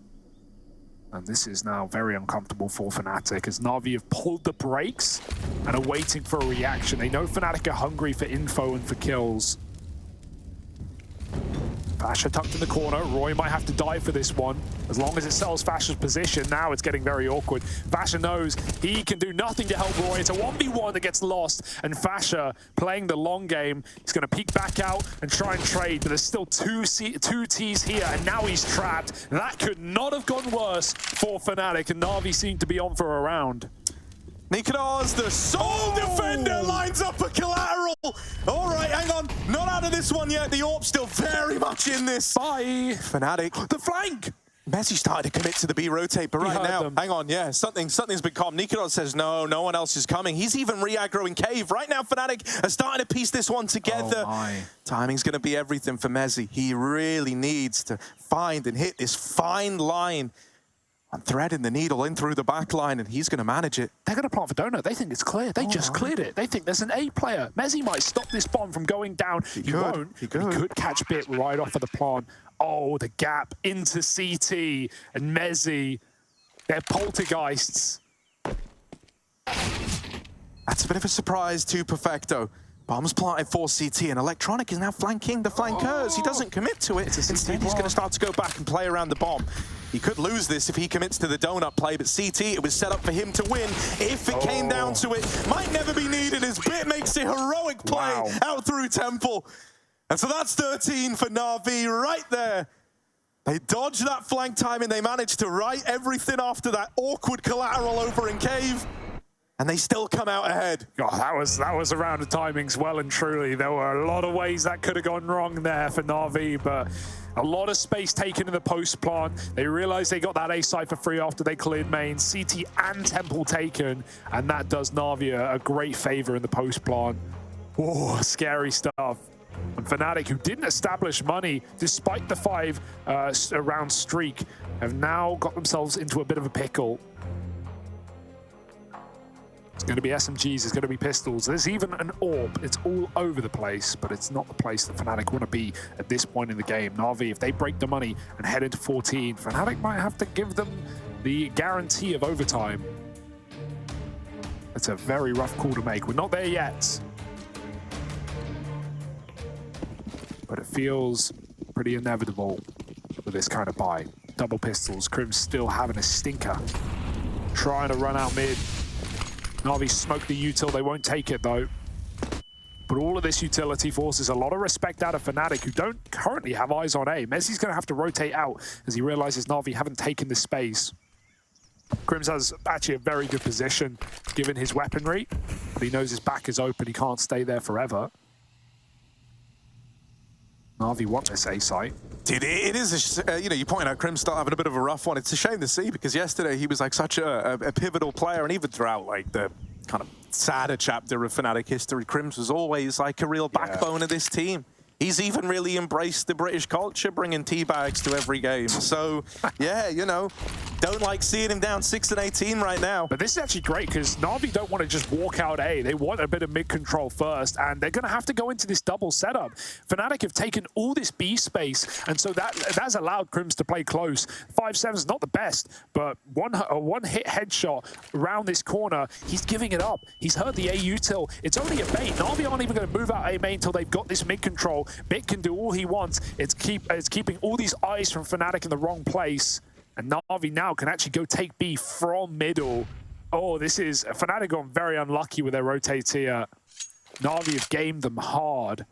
And this is now very uncomfortable for FNATIC as NAVI have pulled the brakes and are waiting for a reaction. They know FNATIC are hungry for info and for kills. Fasher tucked in the corner. Roy might have to die for this one. As long as it sells Fasher's position, now it's getting very awkward. Fasher knows he can do nothing to help Roy. It's a 1v1 that gets lost, and Fasher playing the long game. He's going to peek back out and try and trade, but there's still two Ts here, and now he's trapped. That could not have gone worse for FNATIC, and NAVI seemed to be on for a round. Nikados, the sole defender, lines up a collateral. All right, hang on. Not out of this one yet. The AWP still very much in this. Bye. FNATIC. The flank. Messi started to commit to the B rotate, but right now, hang on, yeah, something's been calm. Nikados says no one else is coming. He's even re-aggroing cave. Right now, FNATIC are starting to piece this one together. Timing's going to be everything for Messi. He really needs to find and hit this fine line And threading the needle in through the back line, and he's going to manage it. They're going to plant for donut. They think it's clear. They just cleared it. They think there's an A player. Mezzi might stop this bomb from going down. He won't. He could catch Bit right off of the plant. Oh, the gap into CT and Mezzi. They're poltergeists. That's a bit of a surprise to Perfecto. Bombs planted for CT, and Electronic is now flanking the flankers. He doesn't commit to it. Instead, he's going to start to go back and play around the bomb. He could lose this if he commits to the donut play, but CT, it was set up for him to win. If it came down to it, might never be needed as Bit makes a heroic play out through Temple. And so that's 13 for NAVI right there. They dodged that flank timing. They managed to write everything after that awkward collateral over in Cave. And they still come out ahead. God, that was around the timings well and truly. There were a lot of ways that could have gone wrong there for NAVI, but a lot of space taken in the post plant. They realized they got that A site for free after they cleared main. CT and Temple taken, and that does NAVI a great favor in the post plant. Oh, scary stuff. And FNATIC, who didn't establish money despite the 5-round streak, have now got themselves into a bit of a pickle. It's going to be SMGs, it's going to be pistols. There's even an AWP. It's all over the place, but it's not the place that FNATIC want to be at this point in the game. NAVI, if they break the money and head into 14, FNATIC might have to give them the guarantee of overtime. It's a very rough call to make. We're not there yet, but it feels pretty inevitable with this kind of buy. Double pistols, Crim's still having a stinker. Trying to run out mid. NAVI smoked the util, they won't take it though. But all of this utility forces a lot of respect out of FNATIC, who don't currently have eyes on A. Mezzi's going to have to rotate out as he realizes NAVI haven't taken this space. Crims has actually a very good position given his weaponry, but he knows his back is open, he can't stay there forever. NAVI want this A site. Dude, it is, you point out Crim's still having a bit of a rough one. It's a shame to see because yesterday he was like such a pivotal player, and even throughout like the kind of sadder chapter of FNATIC history, Crims was always like a real backbone of this team. He's even really embraced the British culture, bringing teabags to every game. So, yeah, don't like seeing him down 6-18 right now. But this is actually great because NAVI don't want to just walk out A. They want a bit of mid-control first, and they're going to have to go into this double setup. FNATIC have taken all this B space, and so that's allowed Crims to play close. 5-7 is not the best, but one hit headshot around this corner, he's giving it up. He's heard the A util. It's only a bait. NAVI aren't even going to move out A main until they've got this mid-control. Bit can do all he wants. It's keeping all these eyes from FNATIC in the wrong place. And NAVI now can actually go take B from middle. Oh, this is... FNATIC gone very unlucky with their rotates here. NAVI have gamed them hard.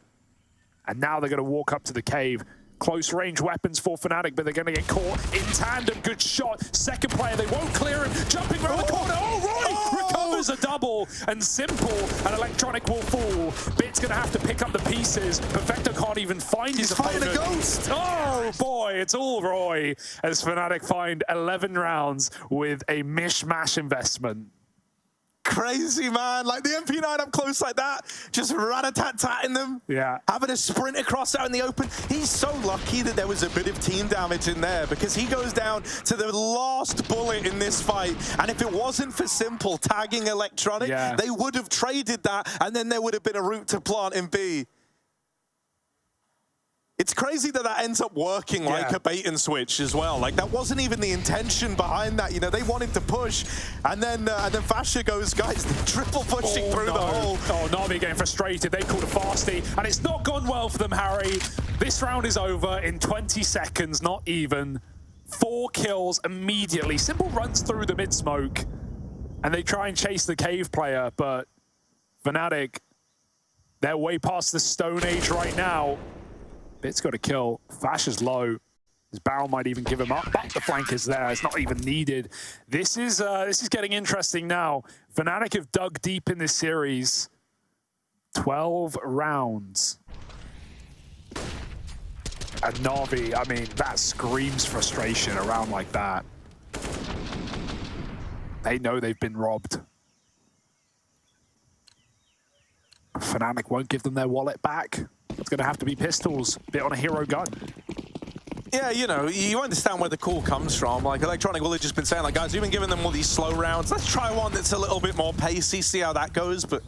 And now they're going to walk up to the cave. Close range weapons for FNATIC, but they're going to get caught in tandem. Good shot. Second player, they won't clear him. Jumping around the corner. Oh, Roy recovers a double. And Simple and Electronic will fall. Bit's going to have to pick up the pieces. Perfecto can't even find his opponent. He's fighting a ghost. Oh, boy, it's all Roy as FNATIC find 11 rounds with a mishmash investment. Crazy, man. Like the MP9 up close like that, just rat-a-tat-tatting them. Yeah. Having a sprint across out in the open. He's so lucky that there was a bit of team damage in there because he goes down to the last bullet in this fight. And if it wasn't for Simple tagging Electronic, they would have traded that and then there would have been a route to plant in B. It's crazy that that ends up working like a bait and switch as well. Like that wasn't even the intention behind that. They wanted to push, and then Fascia goes, guys, they're triple pushing through the hole. Oh, NAVI getting frustrated. They called a fasty, and it's not gone well for them, Harry. This round is over in 20 seconds, not even. 4 kills immediately. Simple runs through the mid smoke, and they try and chase the cave player, but FNATIC, they're way past the Stone Age right now. Bit's got a kill. Fascia's low. His barrel might even give him up, but the flank is there. It's not even needed. This is getting interesting now. FNATIC have dug deep in this series. 12 rounds. And NAVI, I mean, that screams frustration around like that. They know they've been robbed. FNATIC won't give them their wallet back. It's going to have to be pistols. Bit on a hero gun. Yeah, you know, you understand where the call comes from. Like, Electronic will have just been saying, like, guys, we've been giving them all these slow rounds. Let's try one that's a little bit more pacey, see how that goes. But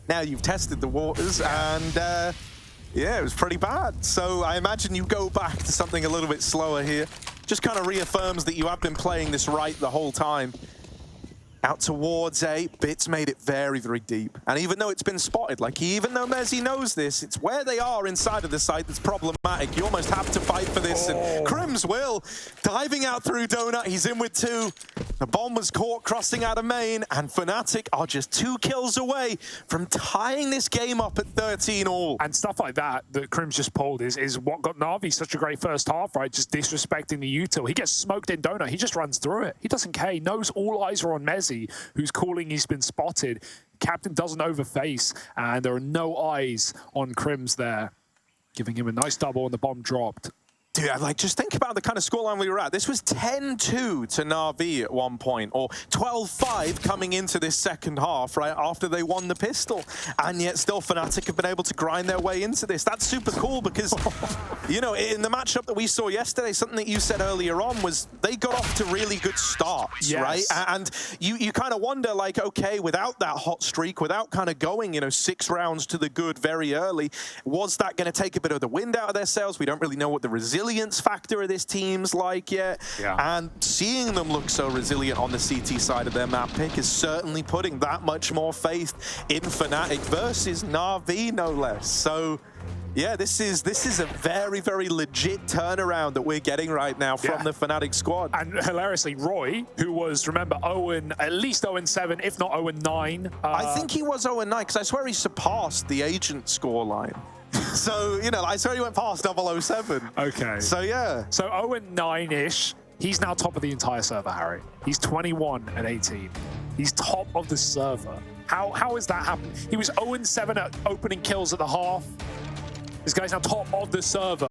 now you've tested the waters, and yeah, it was pretty bad. So I imagine you go back to something a little bit slower here. Just kind of reaffirms that you have been playing this right the whole time. Out towards A, Bits made it very, very deep. And even though it's been spotted, like even though Mezzi knows this, it's where they are inside of the site that's problematic. You almost have to fight for this. And Crims will, diving out through Donut, he's in with 2. The bomb was caught crossing out of main, and FNATIC are just 2 kills away from tying this game up at 13 all. And stuff like that Crims just pulled is what got Navi such a great first half, right? Just disrespecting the util. He gets smoked in Donut, he just runs through it. He doesn't care, he knows all eyes are on Mezzi, who's calling he's been spotted. Captain doesn't overface, and there are no eyes on Crims there, giving him a nice double, and the bomb dropped. Dude, like, just think about the kind of scoreline we were at. This was 10-2 to Na'Vi at one point, or 12-5 coming into this second half, right, after they won the pistol. And yet still FNATIC have been able to grind their way into this. That's super cool because, you know, in the matchup that we saw yesterday, something that you said earlier on was they got off to really good starts, right? And you kind of wonder, like, okay, without that hot streak, without kind of going, you know, 6 rounds to the good very early, was that going to take a bit of the wind out of their sails? We don't really know what the resilience factor of this team's like yet. And seeing them look so resilient on the CT side of their map pick is certainly putting that much more faith in FNATIC versus Na'Vi, no less. So yeah, this is a very, very legit turnaround that we're getting right now from the FNATIC squad. And hilariously, Roy, who was, remember, at least 0-7, if not 0-9. I think he was 0-9, because I swear he surpassed the Agent scoreline. So, you know, I swear he went past 007. Okay. So, yeah. So 0-9-ish. He's now top of the entire server, Harry. He's 21-18. He's top of the server. How is that happening? He was 0-7 at opening kills at the half. This guy's now top of the server.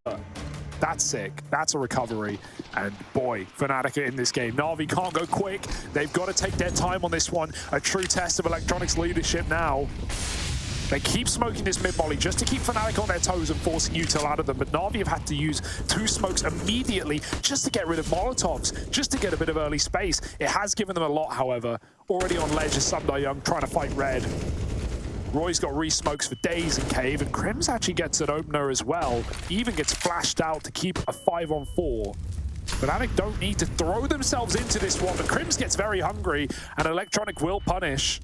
That's sick. That's a recovery. And boy, FNATIC are in this game. Na'Vi can't go quick. They've got to take their time on this one. A true test of Electronic's leadership now. They keep smoking this mid-molly just to keep FNATIC on their toes and forcing util out of them, but Na'Vi have had to use 2 smokes immediately just to get rid of Molotovs, just to get a bit of early space. It has given them a lot, however. Already on ledge is Sundar Young trying to fight red. Roy's got re-smokes for days in cave, and Crims actually gets an opener as well. He even gets flashed out to keep a 5-on-4. FNATIC don't need to throw themselves into this one, but Crims gets very hungry, and Electronic will punish.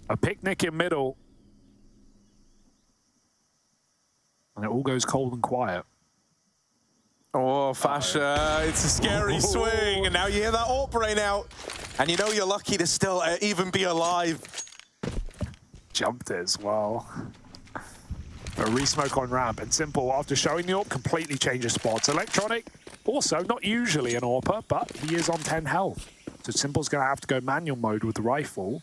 A picnic in middle. And it all goes cold and quiet. Oh, Fasha, it's a scary swing. And now you hear that AWP brain out. And you know you're lucky to still even be alive. Jumped it as well. A re-smoke on ramp. And Simple, after showing the AWP, completely changes spots. Electronic, also not usually an AWPer, but he is on 10 health. So Simple's going to have to go manual mode with the rifle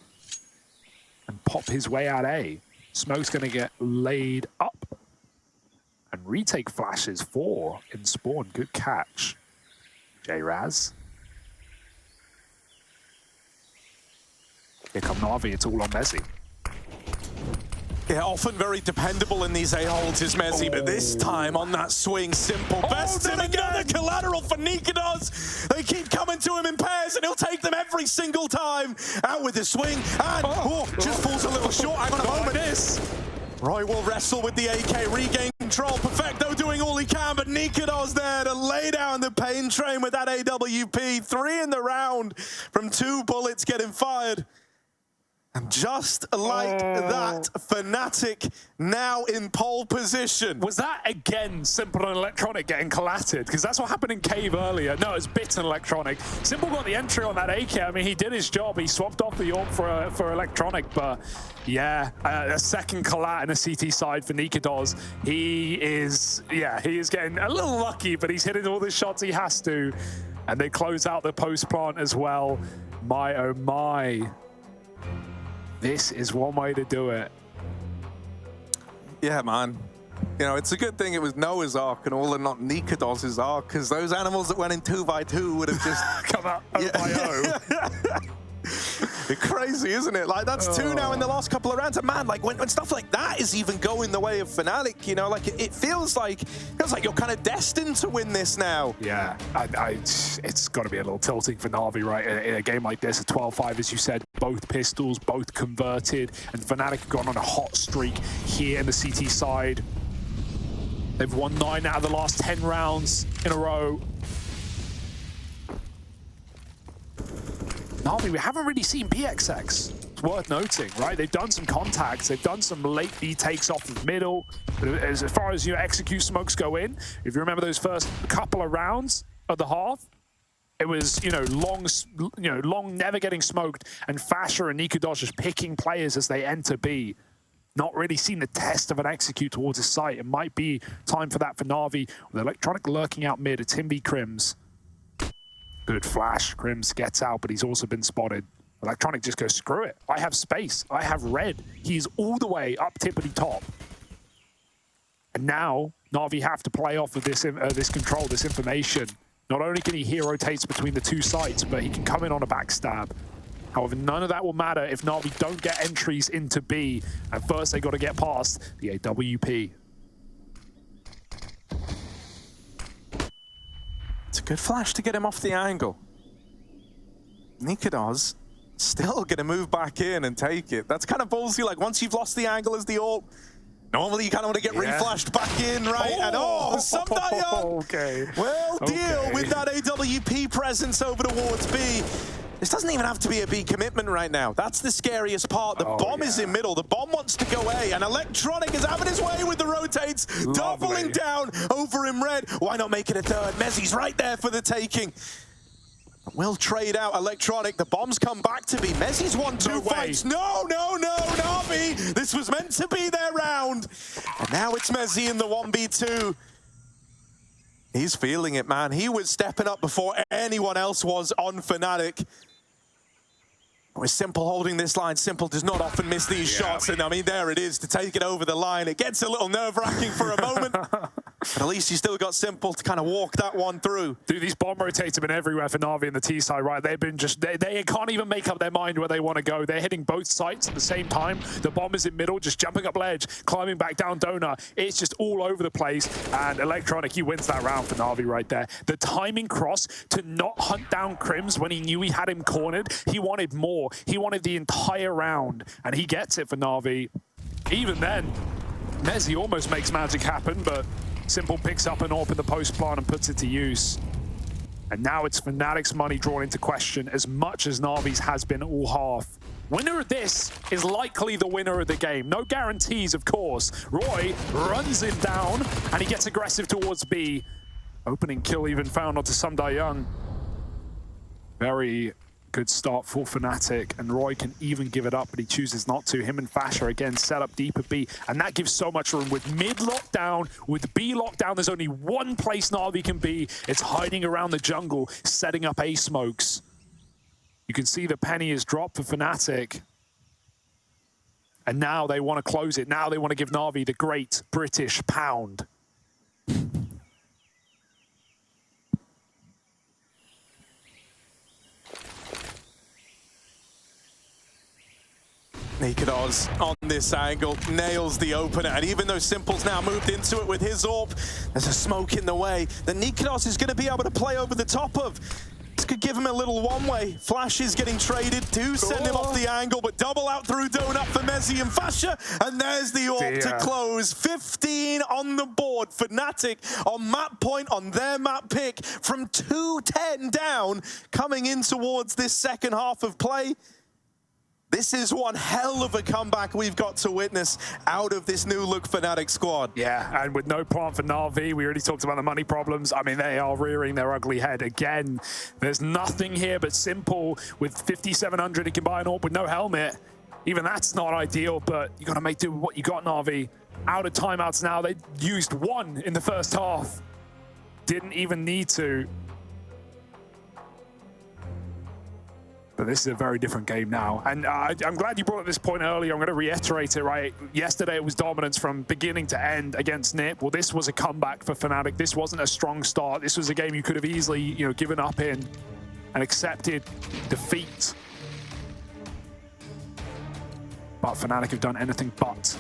and pop his way out A. Smoke's going to get laid up. And retake flashes 4 in spawn. Good catch, J-Raz. Here come Na'Vi, it's all on Mezzi. Yeah, often very dependable in these A-holds is Mezzi, but this time on that swing, Simple bests him again. Collateral for Nikados. They keep coming to him in pairs, and he'll take them every single time. Out with the swing, and just falls a little short. Hang on a moment. Roy will wrestle with the AK, regain control. Perfecto doing all he can, but Nikados there to lay down the pain train with that AWP. 3 in the round from 2 bullets getting fired. And just like that, FNATIC now in pole position. Was that again Simple and Electronic getting collatted? Because that's what happened in Cave earlier. No, it was Bit and Electronic. Simple got the entry on that AK. I mean, he did his job. He swapped off the AWP for Electronic, but yeah, a second collat in a CT side for Nikados. He is getting a little lucky, but he's hitting all the shots he has to. And they close out the post plant as well. My, oh my. This is one way to do it. Yeah, man. You know, it's a good thing it was Noah's Ark and all and not Nikados' Ark, because those animals that went in 2x2 would have just come out 0x0. Crazy, isn't it? Like, that's 2 now in the last couple of rounds. And man, like, when stuff like that is even going the way of FNATIC, you know, like, it feels like you're kind of destined to win this now. Yeah, it's got to be a little tilting for NAVI, right? In a game like this, a 12-5, as you said, both pistols, both converted, and FNATIC have gone on a hot streak here in the CT side. They've won 9 out of the last 10 rounds in a row. NAVI, we haven't really seen PXX. It's worth noting, right? They've done some contacts. They've done some late B takes off the middle. But as far as, you know, execute smokes go in, if you remember those first couple of rounds of the half, it was, long, never getting smoked, and Fasher and Nikodos just picking players as they enter B. Not really seen the test of an execute towards his site. It might be time for that for NAVI, with Electronic lurking out mid. It's him v Crims. Good flash. Crims gets out, but he's also been spotted. Electronic just goes, screw it. I have space. I have red. He's all the way up tippity top. And now NAVI have to play off of this control, this information. Not only can he hear rotates between the two sites, but he can come in on a backstab. However, none of that will matter if NAVI don't get entries into B. And first, they got to get past the AWP. It's a good flash to get him off the angle. Nikodos still going to move back in and take it. That's kind of ballsy. Like, once you've lost the angle as the ult, normally you kind of want to get reflashed back in, right? Okay. Well, deal with that AWP presence over towards B. This doesn't even have to be a B commitment right now. That's the scariest part. The bomb is in middle. The bomb wants to go A, and Electronic is having his way with the rotates, doubling down over him red. Why not make it a third? Mezzi's right there for the taking. Will trade out Electronic. The bombs come back to B. Mezzi's won 2 fights. No, NAVI. This was meant to be their round. And now it's Mezzi in the 1v2. He's feeling it, man. He was stepping up before anyone else was on FNATIC. With Simple holding this line, Simple does not often miss these shots, and I mean, there it is to take it over the line. It gets a little nerve-wracking for a moment, but at least you still got Simple to kind of walk that one through. Dude, these bomb rotates have been everywhere for NAVI and the T side, right? They've been just, they can't even make up their mind where they want to go. They're hitting both sites at the same time. The bomb is in middle, just jumping up ledge, climbing back down donut. It's just all over the place, and Electronic, he wins that round for NAVI right there. The timing cross to not hunt down Crims when he knew he had him cornered. He wanted more. He wanted the entire round, and he gets it for NAVI. Even then, Mezzi almost makes magic happen, but Simple picks up an AWP in the post plant and puts it to use. And now it's FNATIC's money drawn into question as much as NAVI's has been all half. Winner of this is likely the winner of the game. No guarantees, of course. Roy runs him down, and he gets aggressive towards B. Opening kill even found onto Sumdai Young. Very good start for FNATIC, and Roy can even give it up, but he chooses not to. Him and Fasher again set up deep at B, and that gives so much room. With mid lockdown, with B lockdown, there's only one place NAVI can be. It's hiding around the jungle, setting up A smokes. You can see the penny is dropped for FNATIC. And now they want to close it. Now they want to give NAVI the great British pound. Nikodos on this angle, nails the opener, and even though Simple's now moved into it with his AWP, there's a smoke in the way that Nikodos is going to be able to play over the top of. This could give him a little one-way. Flash is getting traded, do send him off the angle, but double out through donut for Mezzi and Fasher, and there's the AWP to close. 15 on the board. FNATIC on map point on their map pick from 2-10 down, coming in towards this second half of play. This is one hell of a comeback we've got to witness out of this new look FNATIC squad. Yeah, and with no plant for NAVI, we already talked about the money problems. I mean, they are rearing their ugly head again. There's nothing here but Simple with 5,700. He can buy an AWP with no helmet. Even that's not ideal, but you got to make do with what you got, NAVI. Out of timeouts now. They used one in the first half. Didn't even need to. But this is a very different game now. And I'm glad you brought up this point earlier. I'm going to reiterate it, right? Yesterday it was dominance from beginning to end against NIP. Well, this was a comeback for FNATIC. This wasn't a strong start. This was a game you could have easily, given up in and accepted defeat. but FNATIC have done anything but,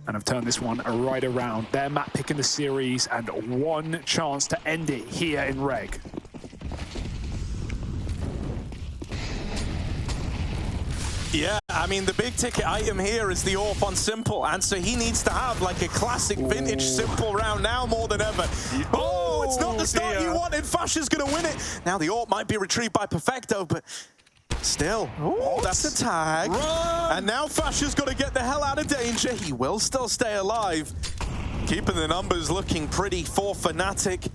and have turned this one right around. Their map pick in the series, and one chance to end it here in Reg. Yeah, I mean, the big ticket item here is the AWP on Simple, and so he needs to have like a classic vintage Simple round now more than ever. Oh, it's not the start you wanted. Fasha's gonna win it. Now the AWP might be retrieved by Perfecto, but still, that's a tag. Run! And now Fasha's got to get the hell out of danger. He will still stay alive. Keeping the numbers looking pretty for FNATIC.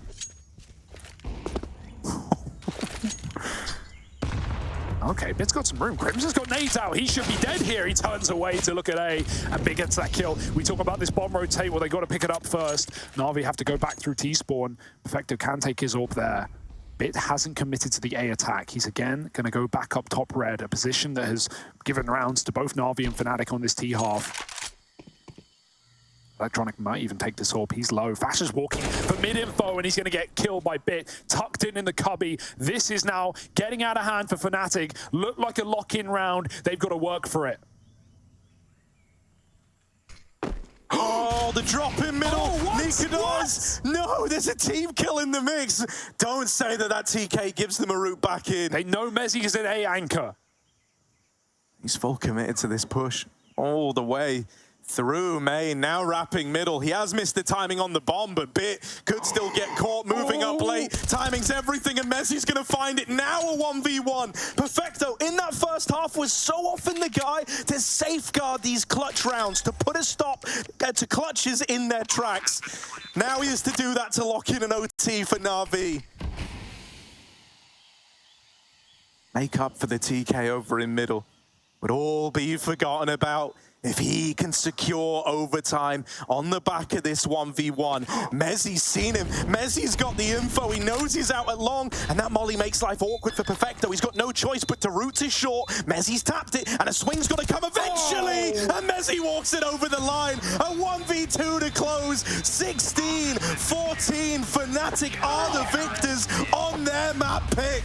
Okay, Bit's got some room. Crimson's got nades out. He should be dead here. He turns away to look at A, and Big gets that kill. We talk about this bomb rotate. Well, they got to pick it up first. Navi have to go back through T-spawn. Perfecto can take his AWP there. Bit hasn't committed to the A attack. He's again going to go back up top red, a position that has given rounds to both Navi and FNATIC on this T half. Electronic might even take this AWP. He's low. Fasha's walking for mid-info, and he's going to get killed by Bit. Tucked in the cubby. This is now getting out of hand for FNATIC. Looked like a lock-in round. They've got to work for it. Oh, the drop in middle. Oh, Nikados. No, there's a team kill in the mix. Don't say that TK gives them a route back in. They know Mezzi is an A anchor. He's full committed to this push all the way through main, now wrapping middle. He has missed the timing on the bomb, but Bit could still get caught moving up late. Timing's everything, and Messi's gonna find it. Now a 1v1. Perfecto in that first half was so often the guy to safeguard these clutch rounds, to put a stop to clutches in their tracks. Now he has to do that to lock in an OT for Na'Vi. Make up for the TK over in middle. Would all be forgotten about if he can secure overtime on the back of this 1v1. Mezzi's seen him. Mezzi's got the info. He knows he's out at long, and that molly makes life awkward for Perfecto. He's got no choice but to route to short. Mezzi's tapped it, and a swing's got to come eventually, and Mezzi walks it over the line. A 1v2 to close. 16-14. FNATIC are the victors on their map pick.